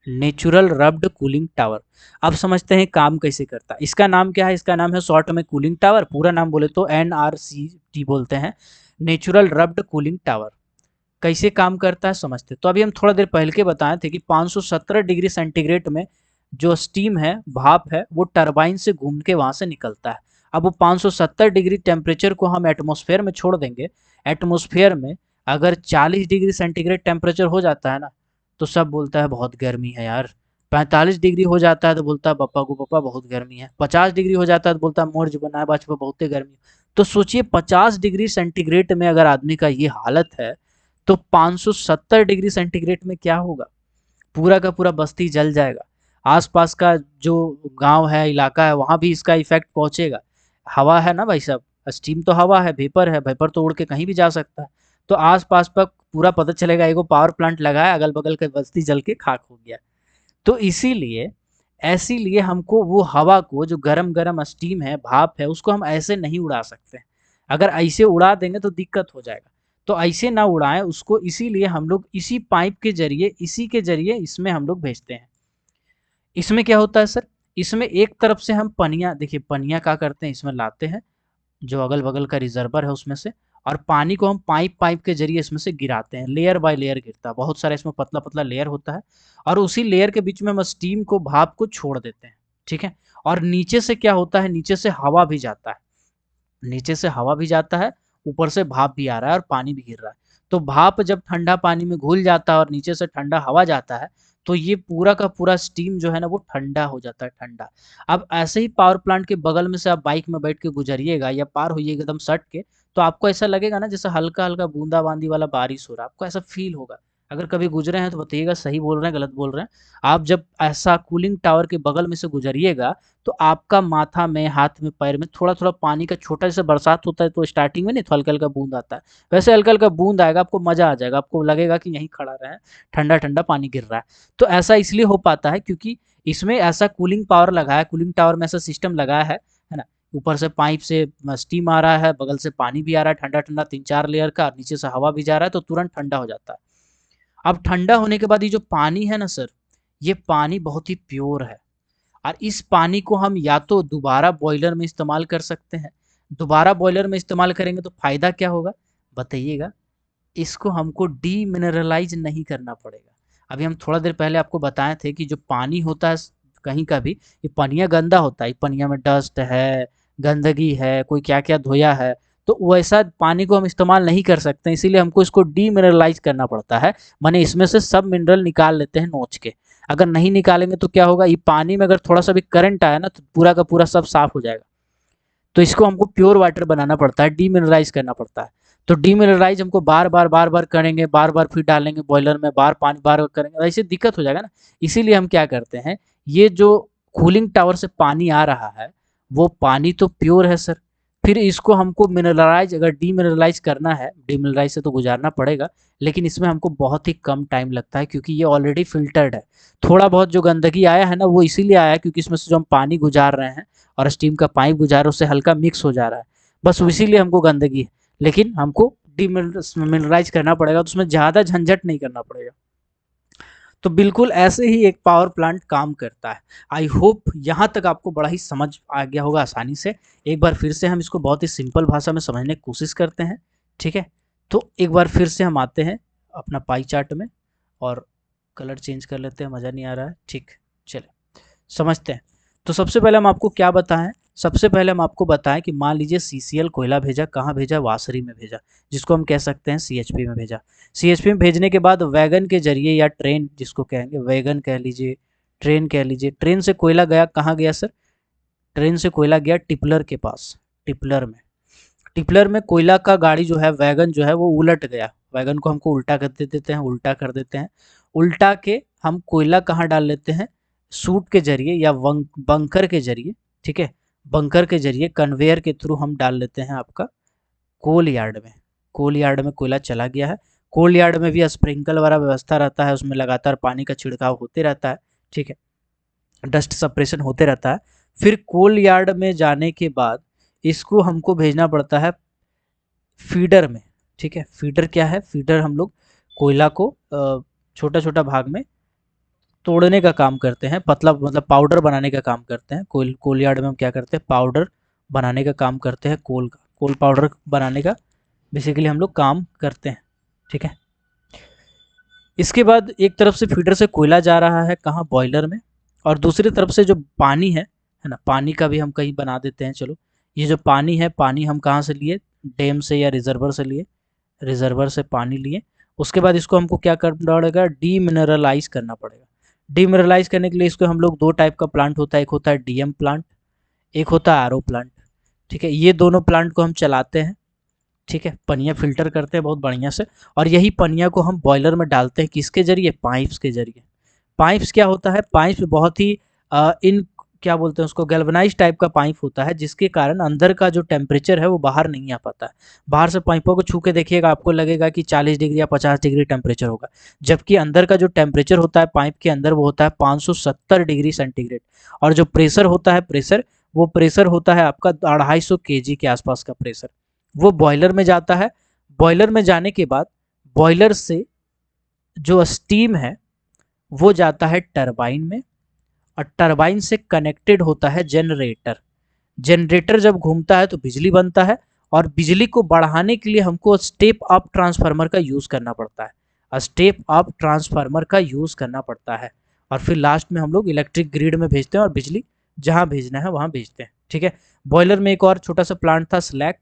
Natural rubbed cooling tower. अब समझते हैं काम कैसे करता है। इसका नाम क्या है, इसका नाम है शॉर्ट में कूलिंग टावर, पूरा नाम बोले तो NRCT बोलते हैं, नेचुरल रब्ड कूलिंग टावर। कैसे काम करता है समझते। तो अभी हम थोड़ा देर पहले के बताए थे कि 517 डिग्री सेंटीग्रेड में जो स्टीम है, भाप है, वो टरबाइन से घूम के वहां से निकलता है। अब वो 570 डिग्री टेम्परेचर को हम एटमॉस्फेयर में छोड़ देंगे। एटमॉस्फेयर में अगर 40 डिग्री सेंटीग्रेड टेम्परेचर हो जाता है ना, तो सब बोलता है बहुत गर्मी है यार। 45 डिग्री हो जाता है तो बोलता है पप्पा को पप्पा बहुत गर्मी है। 50 डिग्री हो जाता है तो बोलता है मोर्ज बना है बाजपा बहुत गर्मी। तो सोचिए 50 डिग्री सेंटीग्रेड में अगर आदमी का ये हालत है, तो 570 डिग्री सेंटीग्रेड में क्या होगा, पूरा का पूरा बस्ती जल जाएगा। आसपास का जो गांव है, इलाका है, वहां भी इसका इफेक्ट पहुंचेगा। हवा है ना भाई साहब, स्टीम तो हवा है, वेपर है, वेपर तो उड़ के कहीं भी जा सकता है। तो आसपास पर पूरा पता चलेगा एगो पावर प्लांट लगा है, अगल बगल का बस्ती जल के खाक हो गया। तो इसीलिए हमको वो हवा को, जो गरम गरम स्टीम है, भाप है, उसको हम ऐसे नहीं उड़ा सकते। अगर ऐसे उड़ा देंगे तो दिक्कत हो जाएगा। तो ऐसे ना उड़ाएं उसको, इसीलिए हम लोग इसी पाइप के जरिए, इसी के जरिए इसमें हम लोग भेजते हैं। इसमें क्या होता है सर, इसमें एक तरफ से हम पनिया, देखिए पनिया क्या करते हैं, इसमें लाते हैं जो अगल बगल का रिजर्वर है उसमें से, और पानी को हम पाइप पाइप के जरिए इसमें से गिराते हैं। लेयर बाय लेयर गिरता है, बहुत सारा इसमें पतला पतला लेयर होता है, और उसी लेयर के बीच में हम स्टीम को, भाप को छोड़ देते हैं। ठीक है, और नीचे से क्या होता है, नीचे से हवा भी जाता है, नीचे से हवा भी जाता है, ऊपर से भाप भी आ रहा है और पानी भी गिर रहा है। तो भाप जब ठंडा पानी में घुल जाता है और नीचे से ठंडा हवा जाता है, तो ये पूरा का पूरा स्टीम जो है ना वो ठंडा हो जाता है, ठंडा। अब ऐसे ही पावर प्लांट के बगल में से आप बाइक में बैठ के गुजरिएगा या पार होइएगा एकदम सट के, तो आपको ऐसा लगेगा ना जैसे हल्का हल्का बूंदाबांदी वाला बारिश हो रहा है, आपको ऐसा फील होगा। अगर कभी गुजरे हैं तो बताइएगा सही बोल रहे हैं गलत बोल रहे हैं। आप जब ऐसा कूलिंग टावर के बगल में से गुजरिएगा, तो आपका माथा में, हाथ में, पैर में थोड़ा थोड़ा पानी का, छोटा जैसे बरसात होता है तो स्टार्टिंग में नहीं तो हल्का हल्का बूंद आता है, वैसे हल्का हल्का बूंद आएगा, आपको मजा आ जाएगा, आपको लगेगा कि यहीं खड़ा रहे, ठंडा ठंडा पानी गिर रहा है। तो ऐसा इसलिए हो पाता है क्योंकि इसमें ऐसा कूलिंग पावर लगा है, कूलिंग टावर में ऐसा सिस्टम लगा है ना। ऊपर से पाइप से स्टीम आ रहा है, बगल से पानी भी आ रहा है ठंडा ठंडा, 3-4 लेयर का, नीचे से हवा भी जा रहा है, तो तुरंत ठंडा हो जाता है। अब ठंडा होने के बाद ये जो पानी है ना सर, ये पानी बहुत ही प्योर है, और इस पानी को हम या तो दोबारा बॉयलर में इस्तेमाल कर सकते हैं। दोबारा बॉयलर में इस्तेमाल करेंगे तो फायदा क्या होगा बताइएगा, इसको हमको डीमिनरलाइज नहीं करना पड़ेगा। अभी हम थोड़ा देर पहले आपको बताए थे कि जो पानी होता है कहीं का भी, ये पनिया गंदा होता है, पनिया में डस्ट है, गंदगी है, कोई क्या क्या धोया है, तो वैसा पानी को हम इस्तेमाल नहीं कर सकते, इसीलिए हमको इसको डीमिनरलाइज करना पड़ता है। माने इसमें से सब मिनरल निकाल लेते हैं नोच के। अगर नहीं निकालेंगे तो क्या होगा, ये पानी में अगर थोड़ा सा भी करंट आया ना तो पूरा का पूरा सब साफ हो जाएगा। तो इसको हमको प्योर वाटर बनाना पड़ता है, डीमिनरलाइज करना पड़ता है। तो डीमिनरलाइज हमको बार बार करेंगे, बार बार फिर डालेंगे बॉयलर में, बार पानी बार करेंगे, ऐसे दिक्कत हो जाएगा ना। इसीलिए हम क्या करते हैं, ये जो कूलिंग टावर से पानी आ रहा है, वो पानी तो प्योर है सर, फिर इसको हमको मिनरलाइज, अगर डीमिनरलाइज करना है, डीमिनरलाइज से तो गुजारना पड़ेगा, लेकिन इसमें हमको बहुत ही कम टाइम लगता है क्योंकि ये ऑलरेडी फ़िल्टर्ड है। थोड़ा बहुत जो गंदगी आया है ना, वो इसीलिए आया है क्योंकि इसमें से जो हम पानी गुजार रहे हैं और स्टीम का पाइप गुजार रहे हैं, उससे हल्का मिक्स हो जा रहा है, बस इसीलिए हमको गंदगी है। लेकिन हमको डीमिनरलाइज करना पड़ेगा, तो उसमें ज़्यादा झंझट नहीं करना पड़ेगा। तो बिल्कुल ऐसे ही एक पावर प्लांट काम करता है। आई होप यहाँ तक आपको बड़ा ही समझ आ गया होगा आसानी से। एक बार फिर से हम इसको बहुत ही सिंपल भाषा में समझने की कोशिश करते हैं, ठीक है। तो एक बार फिर से हम आते हैं अपना पाई चार्ट में, और कलर चेंज कर लेते हैं, मज़ा नहीं आ रहा है, ठीक। चले समझते हैं। तो सबसे पहले हम आपको क्या बताएं, सबसे पहले हम आपको बताएं कि मान लीजिए CCL कोयला भेजा, कहाँ भेजा, वासरी में भेजा, जिसको हम कह सकते हैं CHP में भेजा। CHP में भेजने के बाद वैगन के जरिए या ट्रेन, जिसको कहेंगे वैगन कह लीजिए, ट्रेन कह लीजिए, ट्रेन से कोयला गया, कहाँ गया सर, ट्रेन से कोयला गया टिपलर के पास, टिपलर में। टिपलर में कोयला का गाड़ी जो है, वैगन जो है वो उलट गया, वैगन को हमको उल्टा कर देते हैं, उल्टा कर देते हैं, उल्टा के हम कोयला कहाँ डाल लेते हैं, सूट के जरिए या बंकर के जरिए, ठीक है, बंकर के जरिए कन्वेयर के थ्रू हम डाल लेते हैं आपका कोल यार्ड में। कोल यार्ड में कोयला चला गया है। कोल यार्ड में भी स्प्रिंकल वाला व्यवस्था रहता है, उसमें लगातार पानी का छिड़काव होते रहता है, ठीक है, डस्ट सप्रेशन होते रहता है। फिर कोल यार्ड में जाने के बाद इसको हमको भेजना पड़ता है फीडर में, ठीक है। फीडर क्या है, फीडर हम लोग कोयला को छोटा छोटा भाग में तोड़ने का काम करते हैं, पतला मतलब पाउडर बनाने का काम करते हैं। कोल यार्ड में हम क्या करते हैं, पाउडर बनाने का काम करते हैं, कोल का, कोल पाउडर बनाने का बेसिकली हम लोग काम करते हैं, ठीक है। इसके बाद एक तरफ से फीडर से कोयला जा रहा है कहाँ, बॉयलर में, और दूसरी तरफ से जो पानी है ना, पानी का भी हम कहीं बना देते हैं। चलो, ये जो पानी है, पानी हम कहाँ से लिए, डैम से या रिजर्वर से लिए, रिजर्वर से पानी लिए। उसके बाद इसको हमको क्या करना पड़ेगा, डीमिनरलाइज करना पड़ेगा। डीमिनरलाइज करने के लिए इसको हम लोग दो टाइप का प्लांट होता है, एक होता है DM प्लांट, एक होता है RO प्लांट, ठीक है। ये दोनों प्लांट को हम चलाते हैं, ठीक है, पनिया फिल्टर करते हैं बहुत बढ़िया से, और यही पनिया को हम बॉयलर में डालते हैं, किसके जरिए, पाइप्स के जरिए। पाइप्स क्या होता है, पाइप्स बहुत ही इन क्या बोलते हैं उसको, गैल्वेनाइज टाइप का पाइप होता है, जिसके कारण अंदर का जो टेम्परेचर है वो बाहर नहीं आ पाता है। बाहर से पाइपों को छू के देखिएगा, आपको लगेगा कि 40 डिग्री या 50 डिग्री टेम्परेचर होगा, जबकि अंदर का जो टेम्परेचर होता है पाइप के अंदर वो होता है 570 डिग्री सेंटीग्रेड। और जो प्रेशर होता है, प्रेशर, वो प्रेशर होता है आपका 250 kg के आसपास का प्रेशर। वो बॉयलर में जाता है। बॉयलर में जाने के बाद बॉयलर से जो स्टीम है वो जाता है टरबाइन में, और टरबाइन से कनेक्टेड होता है जनरेटर। जनरेटर जब घूमता है तो बिजली बनता है, और बिजली को बढ़ाने के लिए हमको स्टेप अप ट्रांसफार्मर का यूज़ करना पड़ता है, स्टेप अप ट्रांसफार्मर का यूज़ करना पड़ता है। और फिर लास्ट में हम लोग इलेक्ट्रिक ग्रिड में भेजते हैं और बिजली जहाँ भेजना है वहाँ भेजते हैं, ठीक है। बॉयलर में एक और छोटा सा प्लांट था, स्लैग,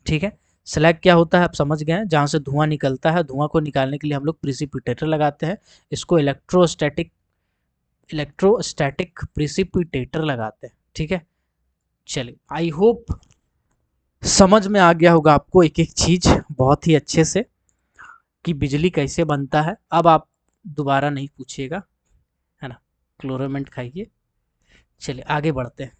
ठीक है। स्लैग क्या होता है आप समझ गए हैं, जहाँ से धुआं निकलता है, धुआं को निकालने के लिए हम लोग प्रिसिपिटेटर लगाते हैं, इसको इलेक्ट्रोस्टैटिक प्रिसिपिटेटर लगाते हैं, ठीक है। चलिए, आई होप समझ में आ गया होगा आपको एक एक चीज बहुत ही अच्छे से कि बिजली कैसे बनता है। अब आप दोबारा नहीं पूछिएगा, है ना, क्लोरामेंट खाइए। चलिए आगे बढ़ते हैं।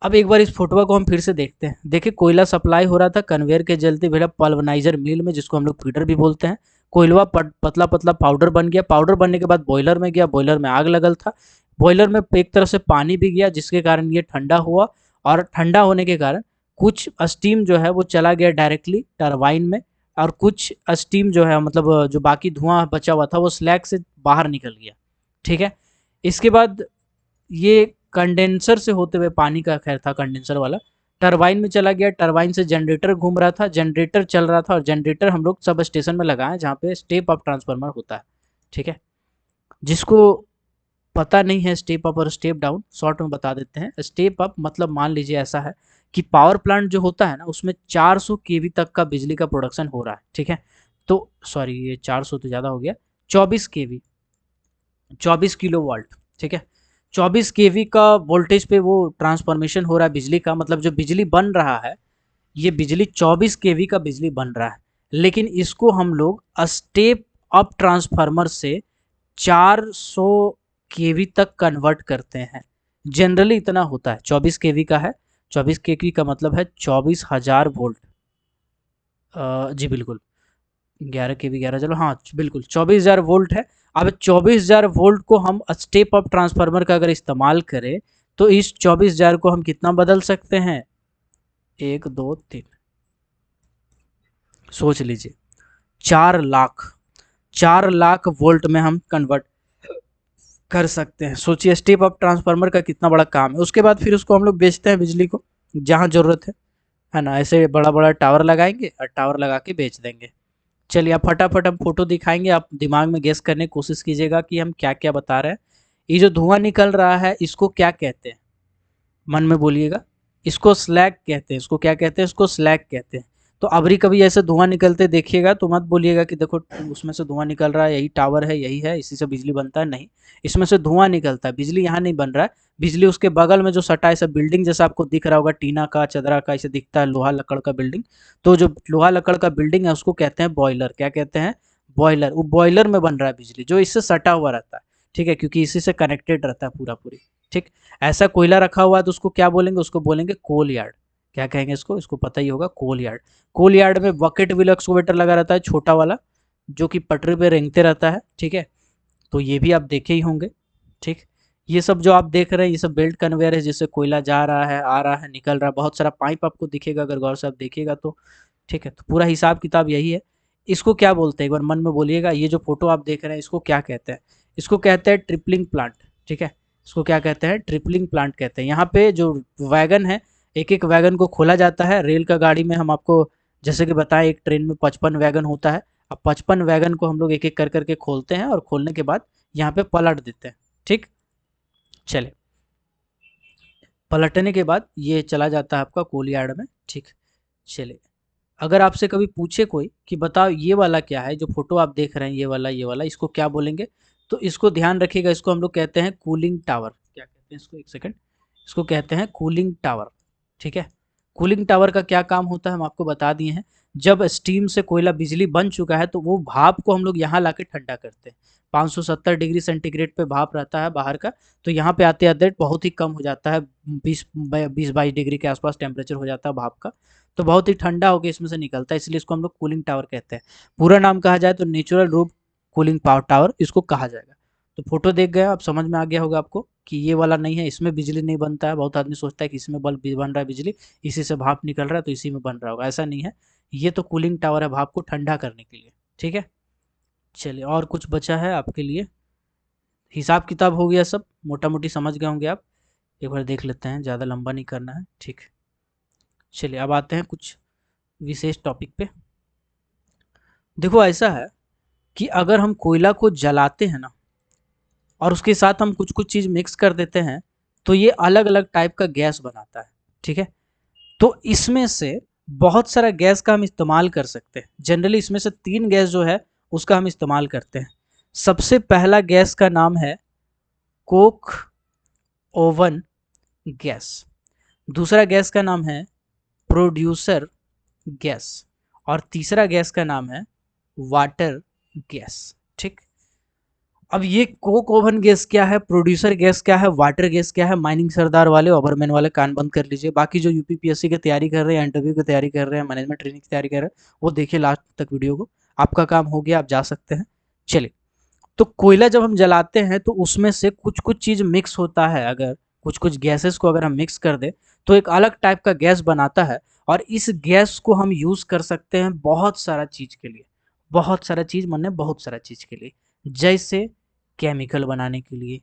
अब एक बार इस फोटो को हम फिर से देखते हैं। देखिए, कोयला सप्लाई हो रहा था कन्वेयर के जलते भेड़ा पल्वनाइजर मिल में, जिसको हम लोग फीडर भी बोलते हैं। कोयलवा पतला पतला पाउडर बन गया, पाउडर बनने के बाद बॉयलर में गया, बॉयलर में आग लगल था, बॉयलर में एक तरफ से पानी भी गया, जिसके कारण ये ठंडा हुआ, और ठंडा होने के कारण कुछ स्टीम जो है वो चला गया डायरेक्टली टरबाइन में, और कुछ स्टीम जो है मतलब जो बाकी धुआं बचा हुआ था वो स्लैग से बाहर निकल गया, ठीक है। इसके बाद ये कंडेंसर से होते हुए, पानी का खैर था कंडेंसर वाला, टरबाइन में चला गया, टरबाइन से जनरेटर घूम रहा था, जनरेटर चल रहा था, और जनरेटर हम लोग सब स्टेशन में लगाए जहाँ पे स्टेप अप ट्रांसफार्मर होता है, ठीक है। जिसको पता नहीं है स्टेप अप और स्टेप डाउन, शॉर्ट में बता देते हैं। स्टेप अप मतलब मान लीजिए ऐसा है कि पावर प्लांट जो होता है ना, उसमें 400 kV तक का बिजली का प्रोडक्शन हो रहा है, ठीक है। तो सॉरी, ये 400 तो ज़्यादा हो गया, 24 kV, 24 किलो वोल्ट, ठीक है। 24 kV का वोल्टेज पे वो ट्रांसफॉर्मेशन हो रहा है बिजली का, मतलब जो बिजली बन रहा है, ये बिजली 24 kV का बिजली बन रहा है। लेकिन इसको हम लोग स्टेप अप ट्रांसफार्मर से 400 kV तक कन्वर्ट करते हैं। जनरली इतना होता है, 24 kV का है, 24 kV का मतलब है 24,000 वोल्ट। जी बिल्कुल, 11 kV 11, चलो हाँ बिल्कुल 24,000 वोल्ट है। अब 24,000 वोल्ट को हम स्टेप अप ट्रांसफार्मर का अगर इस्तेमाल करें तो इस 24,000 को हम कितना बदल सकते हैं? 1 2 3, सोच लीजिए, 4 लाख, 4 लाख वोल्ट में हम कन्वर्ट कर सकते हैं। सोचिए स्टेप अप ट्रांसफार्मर का कितना बड़ा काम है। उसके बाद फिर उसको हम लोग बेचते हैं बिजली को जहाँ जरूरत है ना। ऐसे बड़ा बड़ा टावर लगाएंगे और टावर लगा के बेच देंगे। चलिए आप फटाफट हम फोटो दिखाएंगे, आप दिमाग में गेस करने की कोशिश कीजिएगा कि हम क्या क्या बता रहे हैं। ये जो धुआं निकल रहा है इसको क्या कहते हैं? मन में बोलिएगा। इसको स्लैग कहते हैं। इसको क्या कहते हैं? इसको स्लैग कहते हैं। तो अबरी कभी ऐसे धुआं निकलते देखिएगा तो मत बोलिएगा कि देखो उसमें से धुआं निकल रहा है, यही टावर है, यही है, इसी से बिजली बनता है। नहीं, इसमें से धुआं निकलता है, बिजली यहाँ नहीं बन रहा है। बिजली उसके बगल में जो सटा है, सब बिल्डिंग जैसा आपको दिख रहा होगा, टीना का, चदरा का, इसे दिखता है, लोहा लकड़ का बिल्डिंग। तो जो लोहा लकड़ का बिल्डिंग है उसको कहते हैं बॉयलर। क्या कहते हैं? बॉयलर। वो बॉयलर में बन रहा है बिजली, जो इससे सटा हुआ रहता है। ठीक है, क्योंकि इसी से कनेक्टेड रहता है पूरा पूरी। ठीक। ऐसा कोयला रखा हुआ है तो उसको क्या बोलेंगे? उसको बोलेंगे कोल यार्ड। क्या कहेंगे इसको? इसको पता ही होगा, कोल यार्ड। कोल यार्ड में बकेट व्हील एक्सकवेटर लगा रहता है, छोटा वाला, जो कि पटरी पे रेंगते रहता है। ठीक है, तो ये भी आप देखे ही होंगे। ठीक। ये सब जो आप देख रहे हैं ये सब बेल्ट कन्वेयर है, जिससे कोयला जा रहा है, आ रहा है, निकल रहा है। बहुत सारा पाइप आपको दिखेगा अगर गौर से आप देखिएगा तो। ठीक है, तो पूरा हिसाब किताब यही है। इसको क्या बोलते हैं एक बार मन में बोलिएगा। ये जो फोटो आप देख रहे हैं इसको क्या कहते हैं? इसको कहते हैं ट्रिपलिंग प्लांट। ठीक है, इसको क्या कहते हैं? ट्रिपलिंग प्लांट कहते हैं। यहाँ पे जो वैगन है, एक एक वैगन को खोला जाता है। रेल का गाड़ी में हम आपको जैसे कि बताएं, एक ट्रेन में 55 वैगन होता है। अब 55 वैगन को हम लोग एक एक कर करके खोलते हैं और खोलने के बाद यहाँ पे पलट देते हैं। ठीक। चले, पलटने के बाद ये चला जाता है आपका कोल यार्ड में। ठीक। चले, अगर आपसे कभी पूछे कोई कि बताओ ये वाला क्या है, जो फोटो आप देख रहे हैं, ये वाला इसको क्या बोलेंगे? तो इसको ध्यान रखिएगा, इसको हम लोग कहते हैं कूलिंग टावर। क्या कहते हैं इसको? एक सेकंड। इसको कहते हैं कूलिंग टावर। ठीक है, कूलिंग टावर का क्या काम होता है हम आपको बता दिए हैं। जब स्टीम से कोयला बिजली बन चुका है तो वो भाप को हम लोग यहाँ ला के ठंडा करते हैं। 570 डिग्री सेंटीग्रेड पे भाप रहता है बाहर का, तो यहाँ पे आते आते बहुत ही कम हो जाता है। 20-22 डिग्री के आसपास टेम्परेचर हो जाता है भाप का। तो बहुत ही ठंडा होकर इसमें से निकलता है, इसलिए इसको हम लोग कूलिंग टावर कहते हैं। पूरा नाम कहा जाए तो natural roof cooling power tower इसको कहा जाएगा। तो फोटो देख गए आप, समझ में आ गया होगा आपको कि ये वाला नहीं है, इसमें बिजली नहीं बनता है। बहुत आदमी सोचता है कि इसमें बल्ब बन रहा है बिजली, इसी से भाप निकल रहा है तो इसी में बन रहा होगा। ऐसा नहीं है, ये तो कूलिंग टावर है भाप को ठंडा करने के लिए। ठीक है, चलिए और कुछ बचा है आपके लिए? हिसाब किताब हो गया सब, मोटा मोटी समझ गए होंगे आप। एक बार देख लेते हैं, ज़्यादा लंबा नहीं करना है। ठीक, चलिए अब आते हैं कुछ विशेष टॉपिक पे। देखो ऐसा है कि अगर हम कोयला को जलाते हैं ना, और उसके साथ हम कुछ कुछ चीज़ मिक्स कर देते हैं, तो ये अलग अलग टाइप का गैस बनाता है। ठीक है, तो इसमें से बहुत सारा गैस का हम इस्तेमाल कर सकते हैं। जनरली इसमें से 3 गैस जो है उसका हम इस्तेमाल करते हैं। सबसे पहला गैस का नाम है कोक ओवन गैस। दूसरा गैस का नाम है प्रोड्यूसर गैस। और तीसरा गैस का नाम है वाटर गैस। ठीक। अब ये कोक ओवन गैस क्या है, प्रोड्यूसर गैस क्या है, वाटर गैस क्या है, माइनिंग सरदार वाले, ओवरमैन वाले कान बंद कर लीजिए। बाकी जो यूपीपीएससी की तैयारी कर रहे हैं, इंटरव्यू की तैयारी कर रहे हैं, मैनेजमेंट ट्रेनिंग की तैयारी कर रहे हैं, वो देखिए लास्ट तक वीडियो को। आपका काम हो गया, आप जा सकते हैं। चलिए, तो कोयला जब हम जलाते हैं तो उसमें से कुछ कुछ चीज़ मिक्स होता है। अगर कुछ कुछ गैसेस को अगर हम मिक्स कर दें तो एक अलग टाइप का गैस बनाता है। और इस गैस को हम यूज़ कर सकते हैं बहुत सारा चीज़ के लिए। बहुत सारा चीज़ माने बहुत सारा चीज़ के लिए। जैसे केमिकल बनाने के लिए,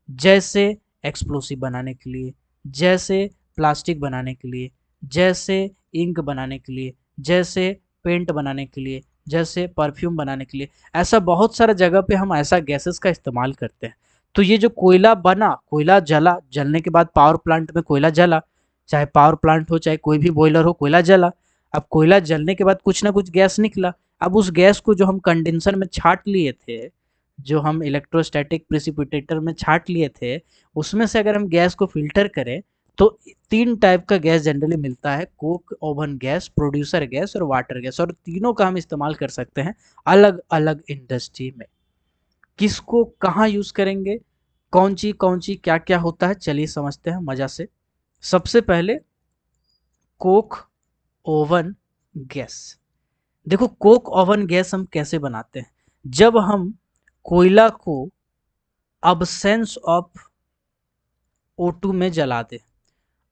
जैसे एक्सप्लोसिव बनाने के लिए, जैसे प्लास्टिक बनाने के लिए, जैसे इंक बनाने के लिए, जैसे पेंट बनाने के लिए, जैसे परफ्यूम बनाने के लिए। ऐसा बहुत सारा जगह पे हम ऐसा गैसेस का इस्तेमाल करते हैं। तो ये जो कोयला बना, कोयला जला, जलने के बाद पावर प्लांट में कोयला जला, चाहे पावर प्लांट हो चाहे कोई भी बॉयलर हो, कोयला जला। अब कोयला जलने के बाद कुछ ना कुछ गैस निकला। अब उस गैस को जो हम कंडेंसर में छाट लिए थे, जो हम इलेक्ट्रोस्टैटिक प्रेसिपिटेटर में छाट लिए थे, उसमें से अगर हम गैस को फिल्टर करें तो 3 टाइप का गैस जनरली मिलता है। Coke oven gas, producer gas और वाटर गैस। और तीनों का हम इस्तेमाल कर सकते हैं अलग अलग इंडस्ट्री में। किसको कहाँ यूज़ करेंगे, कौन सी क्या क्या होता है, चलिए समझते हैं मज़ा से। सबसे पहले कोक ओवन गैस। देखो कोक ओवन गैस हम कैसे बनाते हैं, जब हम कोयला को अब्सेंस ऑफ O2 में जला दें,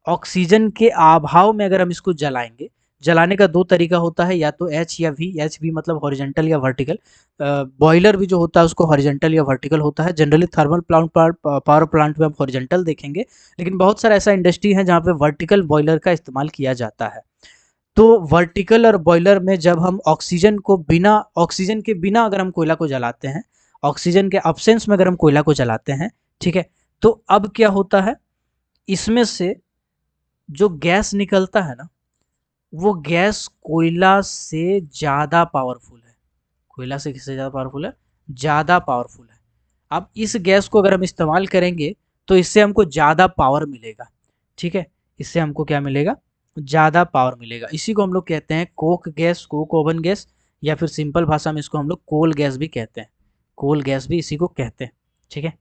ऑक्सीजन के अभाव में अगर हम इसको जलाएंगे, जलाने का दो तरीका होता है, या तो एच या वी। एच वी मतलब हॉरिजेंटल या वर्टिकल। बॉयलर भी जो होता है उसको हॉरिजेंटल या वर्टिकल होता है। Generally thermal plant power plant में हम हॉरिजेंटल देखेंगे, लेकिन बहुत सारा ऐसा इंडस्ट्री है जहाँ पे वर्टिकल बॉयलर का इस्तेमाल किया जाता है। तो वर्टिकल और बॉयलर में जब हम ऑक्सीजन के बिना अगर हम कोयला को जलाते हैं, ऑक्सीजन के अब्सेंस में अगर हम कोयला को जलाते हैं, ठीक है, तो अब क्या होता है, इसमें से जो गैस निकलता है ना, वो गैस कोयला से ज़्यादा पावरफुल है। कोयला से किससे ज़्यादा पावरफुल है? ज़्यादा पावरफुल है। अब इस गैस को अगर हम इस्तेमाल करेंगे तो इससे हमको ज़्यादा पावर मिलेगा, ठीक है, इससे हमको क्या मिलेगा? ज़्यादा पावर मिलेगा। इसी को हम लोग कहते हैं Coke gas, Coke oven gas, या फिर सिंपल भाषा में इसको हम लोग कोल गैस भी कहते हैं। कोल गैस भी इसी को कहते हैं, ठीक है,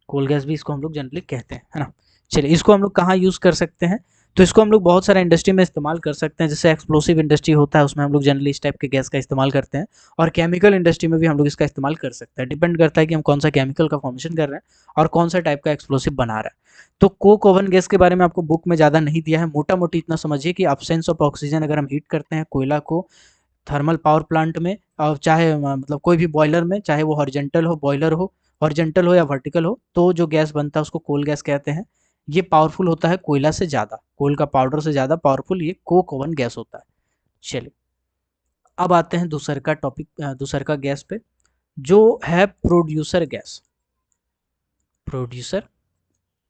कोल गैस भी इसको हम लोग जनरली कहते हैं, है ना। चलिए, इसको हम लोग कहाँ यूज़ कर सकते हैं? तो इसको हम लोग बहुत सारा इंडस्ट्री में इस्तेमाल कर सकते हैं। जैसे एक्सप्लोसिव इंडस्ट्री होता है, उसमें हम लोग जनरली इस टाइप के गैस का इस्तेमाल करते हैं, और केमिकल इंडस्ट्री में भी हम लोग इसका इस्तेमाल कर सकते हैं। डिपेंड करता है कि हम कौन सा केमिकल का फॉर्मेशन कर रहे हैं और कौन सा टाइप का एक्सप्लोसिव बना रहे हैं। तो कोक ओवन गैस के बारे में आपको बुक में ज़्यादा नहीं दिया है, मोटा मोटी इतना समझिए कि अब्सेंस ऑफ ऑक्सीजन अगर हम हीट करते हैं कोयला को थर्मल पावर प्लांट में, और चाहे मतलब कोई भी बॉयलर में, चाहे वो हॉरिजेंटल हो बॉयलर हो, हॉरिजेंटल हो या वर्टिकल हो, तो जो गैस बनता है उसको कोल गैस कहते हैं। ये पावरफुल होता है कोयला से ज़्यादा, कोयल का पाउडर से ज़्यादा पावरफुल ये कोक ओवन गैस होता है। चलिए, अब आते हैं दूसर का टॉपिक, दूसर का गैस पे, जो है producer gas. Producer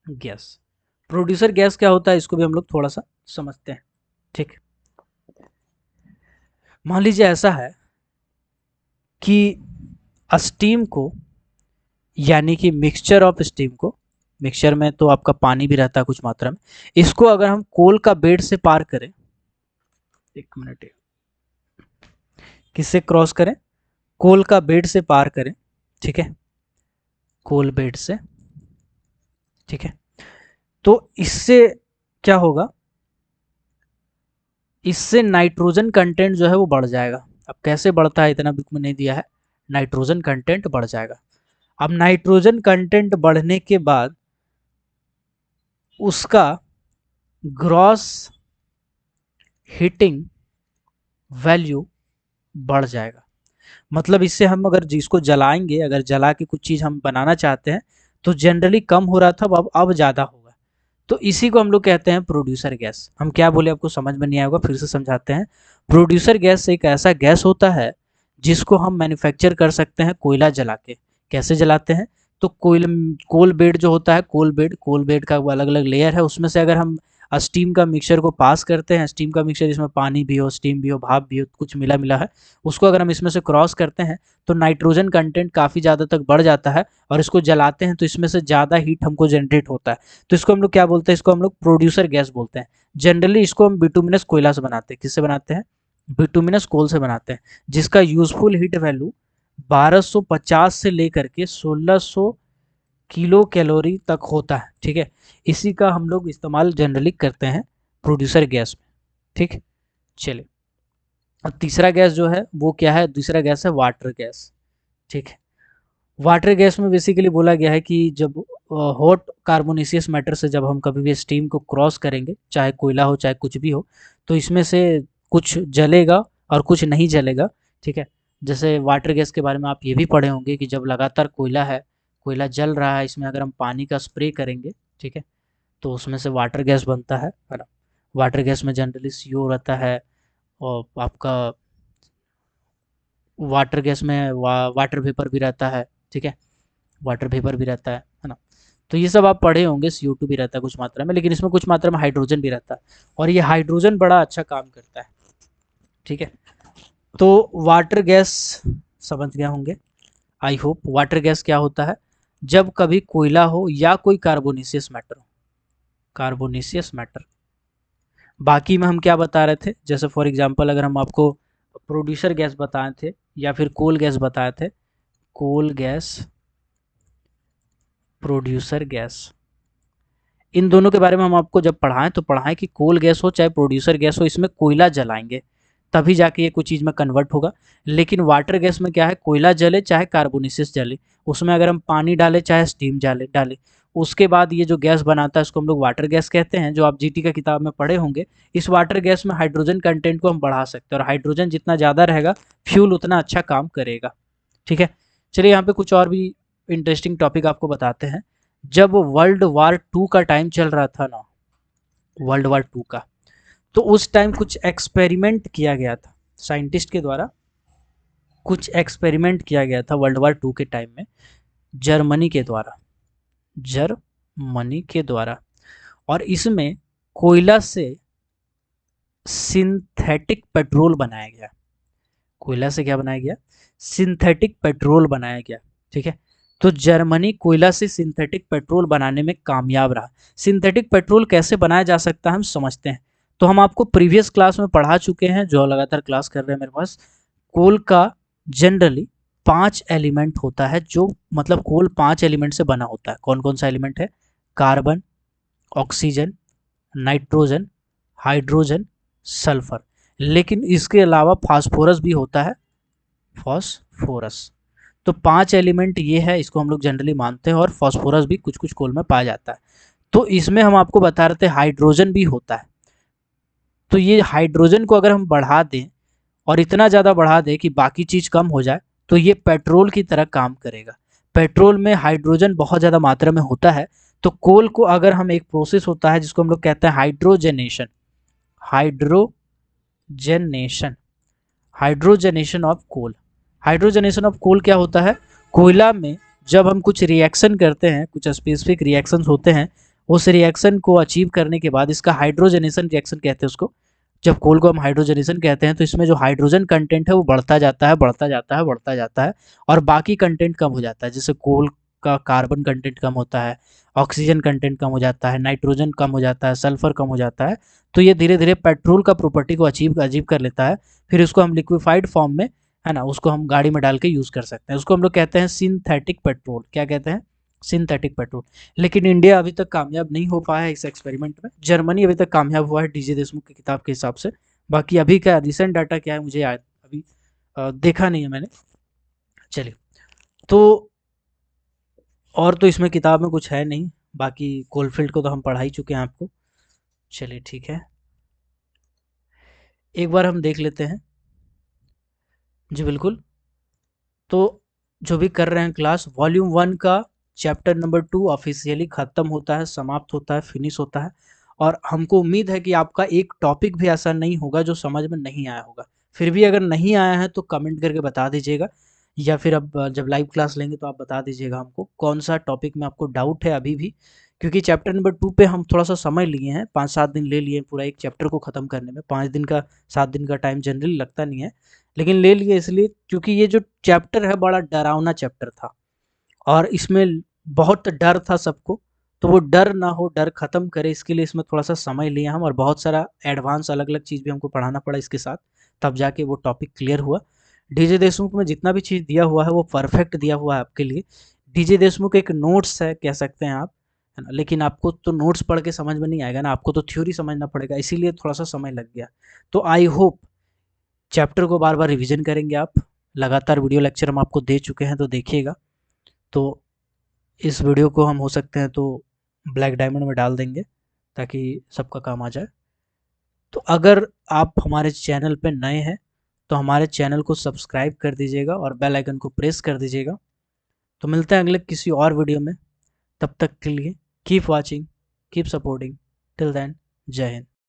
gas, producer gas क्या होता है, इसको भी हम लोग थोड़ा सा समझते हैं, ठीक। मान लीजिए ऐसा है कि स्टीम को, यानी कि मिक्सचर ऑफ स्टीम को, मिक्सचर में तो आपका पानी भी रहता है कुछ मात्रा में, इसको अगर हम कोल का बेड से पार करें, एक मिनट, किससे क्रॉस करें? कोल का बेड से पार करें, ठीक है, कोल बेड से, ठीक है, तो इससे क्या होगा? इससे नाइट्रोजन कंटेंट जो है वो बढ़ जाएगा। अब कैसे बढ़ता है इतना बुक में नहीं दिया है, नाइट्रोजन कंटेंट बढ़ जाएगा। अब नाइट्रोजन कंटेंट बढ़ने के बाद उसका ग्रॉस हीटिंग वैल्यू बढ़ जाएगा। मतलब इससे हम अगर जिसको जलाएंगे, अगर जला के कुछ चीज़ हम बनाना चाहते हैं, तो जनरली कम हो रहा था, अब ज़्यादा होगा। तो इसी को हम लोग कहते हैं प्रोड्यूसर गैस। हम क्या बोले आपको समझ में नहीं आएगा, फिर से समझाते हैं। प्रोड्यूसर गैस एक ऐसा गैस होता है जिसको हम मैन्युफैक्चर कर सकते हैं कोयला जला के। कैसे जलाते हैं? तो कोल बेड जो होता है, कोल बेड का वो अलग अलग लेयर है, उसमें से अगर हम स्टीम का मिक्सचर को पास करते हैं, स्टीम का मिक्सचर जिसमें पानी भी हो, स्टीम भी हो, भाप भी हो, कुछ मिला मिला है, उसको अगर हम इसमें से क्रॉस करते हैं तो नाइट्रोजन कंटेंट काफ़ी ज़्यादा तक बढ़ जाता है, और इसको जलाते हैं तो इसमें से ज़्यादा हीट हमको जनरेट होता है। तो इसको हम लोग क्या बोलते हैं? इसको हम लोग प्रोड्यूसर गैस बोलते हैं। जनरली इसको हम बिटुमिनस कोयला से बनाते हैं। किससे बनाते हैं? बिटुमिनस कोल से बनाते हैं, जिसका यूजफुल हीट वैल्यू 1250 से लेकर के 1600 किलो कैलोरी तक होता है, ठीक है। इसी का हम लोग इस्तेमाल जनरली करते हैं प्रोड्यूसर गैस में, ठीक। चलिए, अब तीसरा गैस जो है वो क्या है? दूसरा गैस है वाटर गैस, ठीक है। वाटर गैस में बेसिकली बोला गया है कि जब हॉट कार्बोनेसियस मैटर से जब हम कभी भी स्टीम को क्रॉस करेंगे, चाहे कोयला हो चाहे कुछ भी हो, तो इसमें से कुछ जलेगा और कुछ नहीं जलेगा, ठीक है। जैसे वाटर गैस के बारे में आप ये भी पढ़े होंगे कि जब लगातार कोयला है, कोयला जल रहा है, इसमें अगर हम पानी का स्प्रे करेंगे, ठीक है, तो उसमें से वाटर गैस बनता है ना। वाटर गैस में जनरली CO रहता है, और आपका वाटर गैस में वाटर वेपर भी रहता है, ठीक है, वाटर वेपर भी रहता है ना। तो ये सब आप पढ़े होंगे, CO2 भी रहता है कुछ मात्रा में, लेकिन इसमें कुछ मात्रा में हाइड्रोजन भी रहता है, और ये हाइड्रोजन बड़ा अच्छा काम करता है, ठीक है। तो वाटर गैस समझ गए होंगे, आई होप। वाटर गैस क्या होता है? जब कभी कोयला हो या कोई कार्बोनेसियस मैटर हो, कार्बोनेसियस मैटर। बाकी में हम क्या बता रहे थे, जैसे फॉर एग्जांपल अगर हम आपको प्रोड्यूसर गैस बताए थे या फिर कोल गैस बताए थे, कोल गैस, प्रोड्यूसर गैस, इन दोनों के बारे में हम आपको जब पढ़ाएं तो पढ़ाएं कि कोल गैस हो चाहे प्रोड्यूसर गैस हो, इसमें कोयला जलाएंगे तभी जाके ये कुछ चीज़ में कन्वर्ट होगा। लेकिन वाटर गैस में क्या है, कोयला जले चाहे कार्बोनिसिस जले, उसमें अगर हम पानी डालें चाहे स्टीम डाले उसके बाद ये जो गैस बनाता है उसको हम लोग वाटर गैस कहते हैं, जो आप जीटी का किताब में पढ़े होंगे। इस वाटर गैस में हाइड्रोजन कंटेंट को हम बढ़ा सकते हैं और हाइड्रोजन जितना ज़्यादा रहेगा फ्यूल उतना अच्छा काम करेगा। ठीक है, चलिए यहाँ पे कुछ और भी इंटरेस्टिंग टॉपिक आपको बताते हैं। जब वर्ल्ड वार 2 का टाइम चल रहा था ना, वर्ल्ड वार 2 का, तो उस टाइम कुछ एक्सपेरिमेंट किया गया था साइंटिस्ट के द्वारा, कुछ एक्सपेरिमेंट किया गया था वर्ल्ड वार 2 के टाइम में जर्मनी के द्वारा, जर्मनी के द्वारा। और इसमें कोयला से सिंथेटिक पेट्रोल बनाया गया। कोयला से क्या बनाया गया, सिंथेटिक पेट्रोल बनाया गया। ठीक है, तो जर्मनी कोयला से सिंथेटिक पेट्रोल बनाने में कामयाब रहा। सिंथेटिक पेट्रोल कैसे बनाया जा सकता है हम समझते हैं। तो हम आपको प्रीवियस क्लास में पढ़ा चुके हैं, जो लगातार क्लास कर रहे हैं मेरे पास, कोल का जनरली 5 एलिमेंट होता है, जो मतलब कोल 5 एलिमेंट से बना होता है। कौन कौन सा एलिमेंट है, carbon, oxygen, nitrogen, hydrogen, sulphur. लेकिन इसके अलावा फास्फोरस भी होता है, फास्फोरस। तो 5 एलिमेंट ये है, इसको हम लोग जनरली मानते हैं, और फास्फोरस भी कुछ कुछ कोल में पाया जाता है। तो इसमें हम आपको बता रहे थे हाइड्रोजन भी होता है। तो ये हाइड्रोजन को अगर हम बढ़ा दें और इतना ज़्यादा बढ़ा दें कि बाकी चीज़ कम हो जाए, तो ये पेट्रोल की तरह काम करेगा। पेट्रोल में हाइड्रोजन बहुत ज़्यादा मात्रा में होता है। तो कोल को अगर हम, एक प्रोसेस होता है जिसको हम लोग कहते हैं hydrogenation, hydrogenation, hydrogenation of coal. Hydrogenation of coal क्या होता है, कोयला में जब हम कुछ रिएक्शन करते हैं, कुछ स्पेसिफिक रिएक्शंस होते हैं, उस रिएक्शन को अचीव करने के बाद इसका हाइड्रोजनेशन रिएक्शन कहते हैं उसको। जब कोल को हम हाइड्रोजनेशन कहते हैं तो इसमें जो हाइड्रोजन कंटेंट है वो बढ़ता जाता है, बढ़ता जाता है, बढ़ता जाता है, और बाकी कंटेंट कम हो जाता है। जैसे कोल का कार्बन कंटेंट कम होता है, ऑक्सीजन कंटेंट कम हो जाता है, नाइट्रोजन कम हो जाता है, सल्फर कम हो जाता है। तो ये धीरे धीरे पेट्रोल का प्रॉपर्टी को अचीव कर लेता है। फिर उसको हम लिक्विफाइड फॉर्म में, है ना, उसको हम गाड़ी में डाल के यूज़ कर सकते हैं। उसको हम लोग कहते हैं सिंथेटिक पेट्रोल। क्या कहते हैं, सिंथेटिक पेट्रोल। लेकिन इंडिया अभी तक कामयाब नहीं हो पाया है इस एक्सपेरिमेंट में। जर्मनी अभी तक कामयाब हुआ है डीजे देशमुख की किताब के हिसाब से। बाकी अभी का रिसेंट डाटा क्या है मुझे अभी देखा नहीं है मैंने। चलिए, तो और तो इसमें किताब में कुछ है नहीं, बाकी कोलफील्ड को तो हम पढ़ा ही चुके हैं आपको। चलिए ठीक है, एक बार हम देख लेते हैं। जी बिल्कुल। तो जो भी कर रहे हैं क्लास, वॉल्यूम 1 का चैप्टर नंबर 2 ऑफिशियली ख़त्म होता है, समाप्त होता है, फिनिश होता है। और हमको उम्मीद है कि आपका एक टॉपिक भी ऐसा नहीं होगा जो समझ में नहीं आया होगा। फिर भी अगर नहीं आया है तो कमेंट करके बता दीजिएगा, या फिर अब जब लाइव क्लास लेंगे तो आप बता दीजिएगा हमको कौन सा टॉपिक में आपको डाउट है अभी भी। क्योंकि चैप्टर नंबर 2 पे हम थोड़ा सा समय लिए हैं, 5-7 दिन ले लिए पूरा एक चैप्टर को ख़त्म करने में। 5 दिन का 7 दिन का टाइम जनरली लगता नहीं है, लेकिन ले लिए इसलिए क्योंकि ये जो चैप्टर है बड़ा डरावना चैप्टर था, और इसमें बहुत डर था सबको। तो वो डर ना हो, डर खत्म करे, इसके लिए इसमें थोड़ा सा समय लिया हम, और बहुत सारा एडवांस अलग अलग चीज़ भी हमको पढ़ाना पड़ा इसके साथ, तब जाके वो टॉपिक क्लियर हुआ। डीजे देशमुख में जितना भी चीज़ दिया हुआ है वो परफेक्ट दिया हुआ है आपके लिए। डीजे देशमुख एक नोट्स है कह सकते हैं आप, है ना, लेकिन आपको तो नोट्स पढ़ के समझ में नहीं आएगा ना, आपको तो थ्योरी समझना पड़ेगा, इसीलिए थोड़ा सा समय लग गया। तो आई होप चैप्टर को बार बार रिवीजन करेंगे आप। लगातार वीडियो लेक्चर हम आपको दे चुके हैं तो देखिएगा। तो इस वीडियो को हम हो सकते हैं तो ब्लैक डायमंड में डाल देंगे ताकि सबका काम आ जाए। तो अगर आप हमारे चैनल पे नए हैं तो हमारे चैनल को सब्सक्राइब कर दीजिएगा और बेल आइकन को प्रेस कर दीजिएगा। तो मिलते हैं अगले किसी और वीडियो में, तब तक के लिए keep watching, keep supporting, till then, Jai Hind.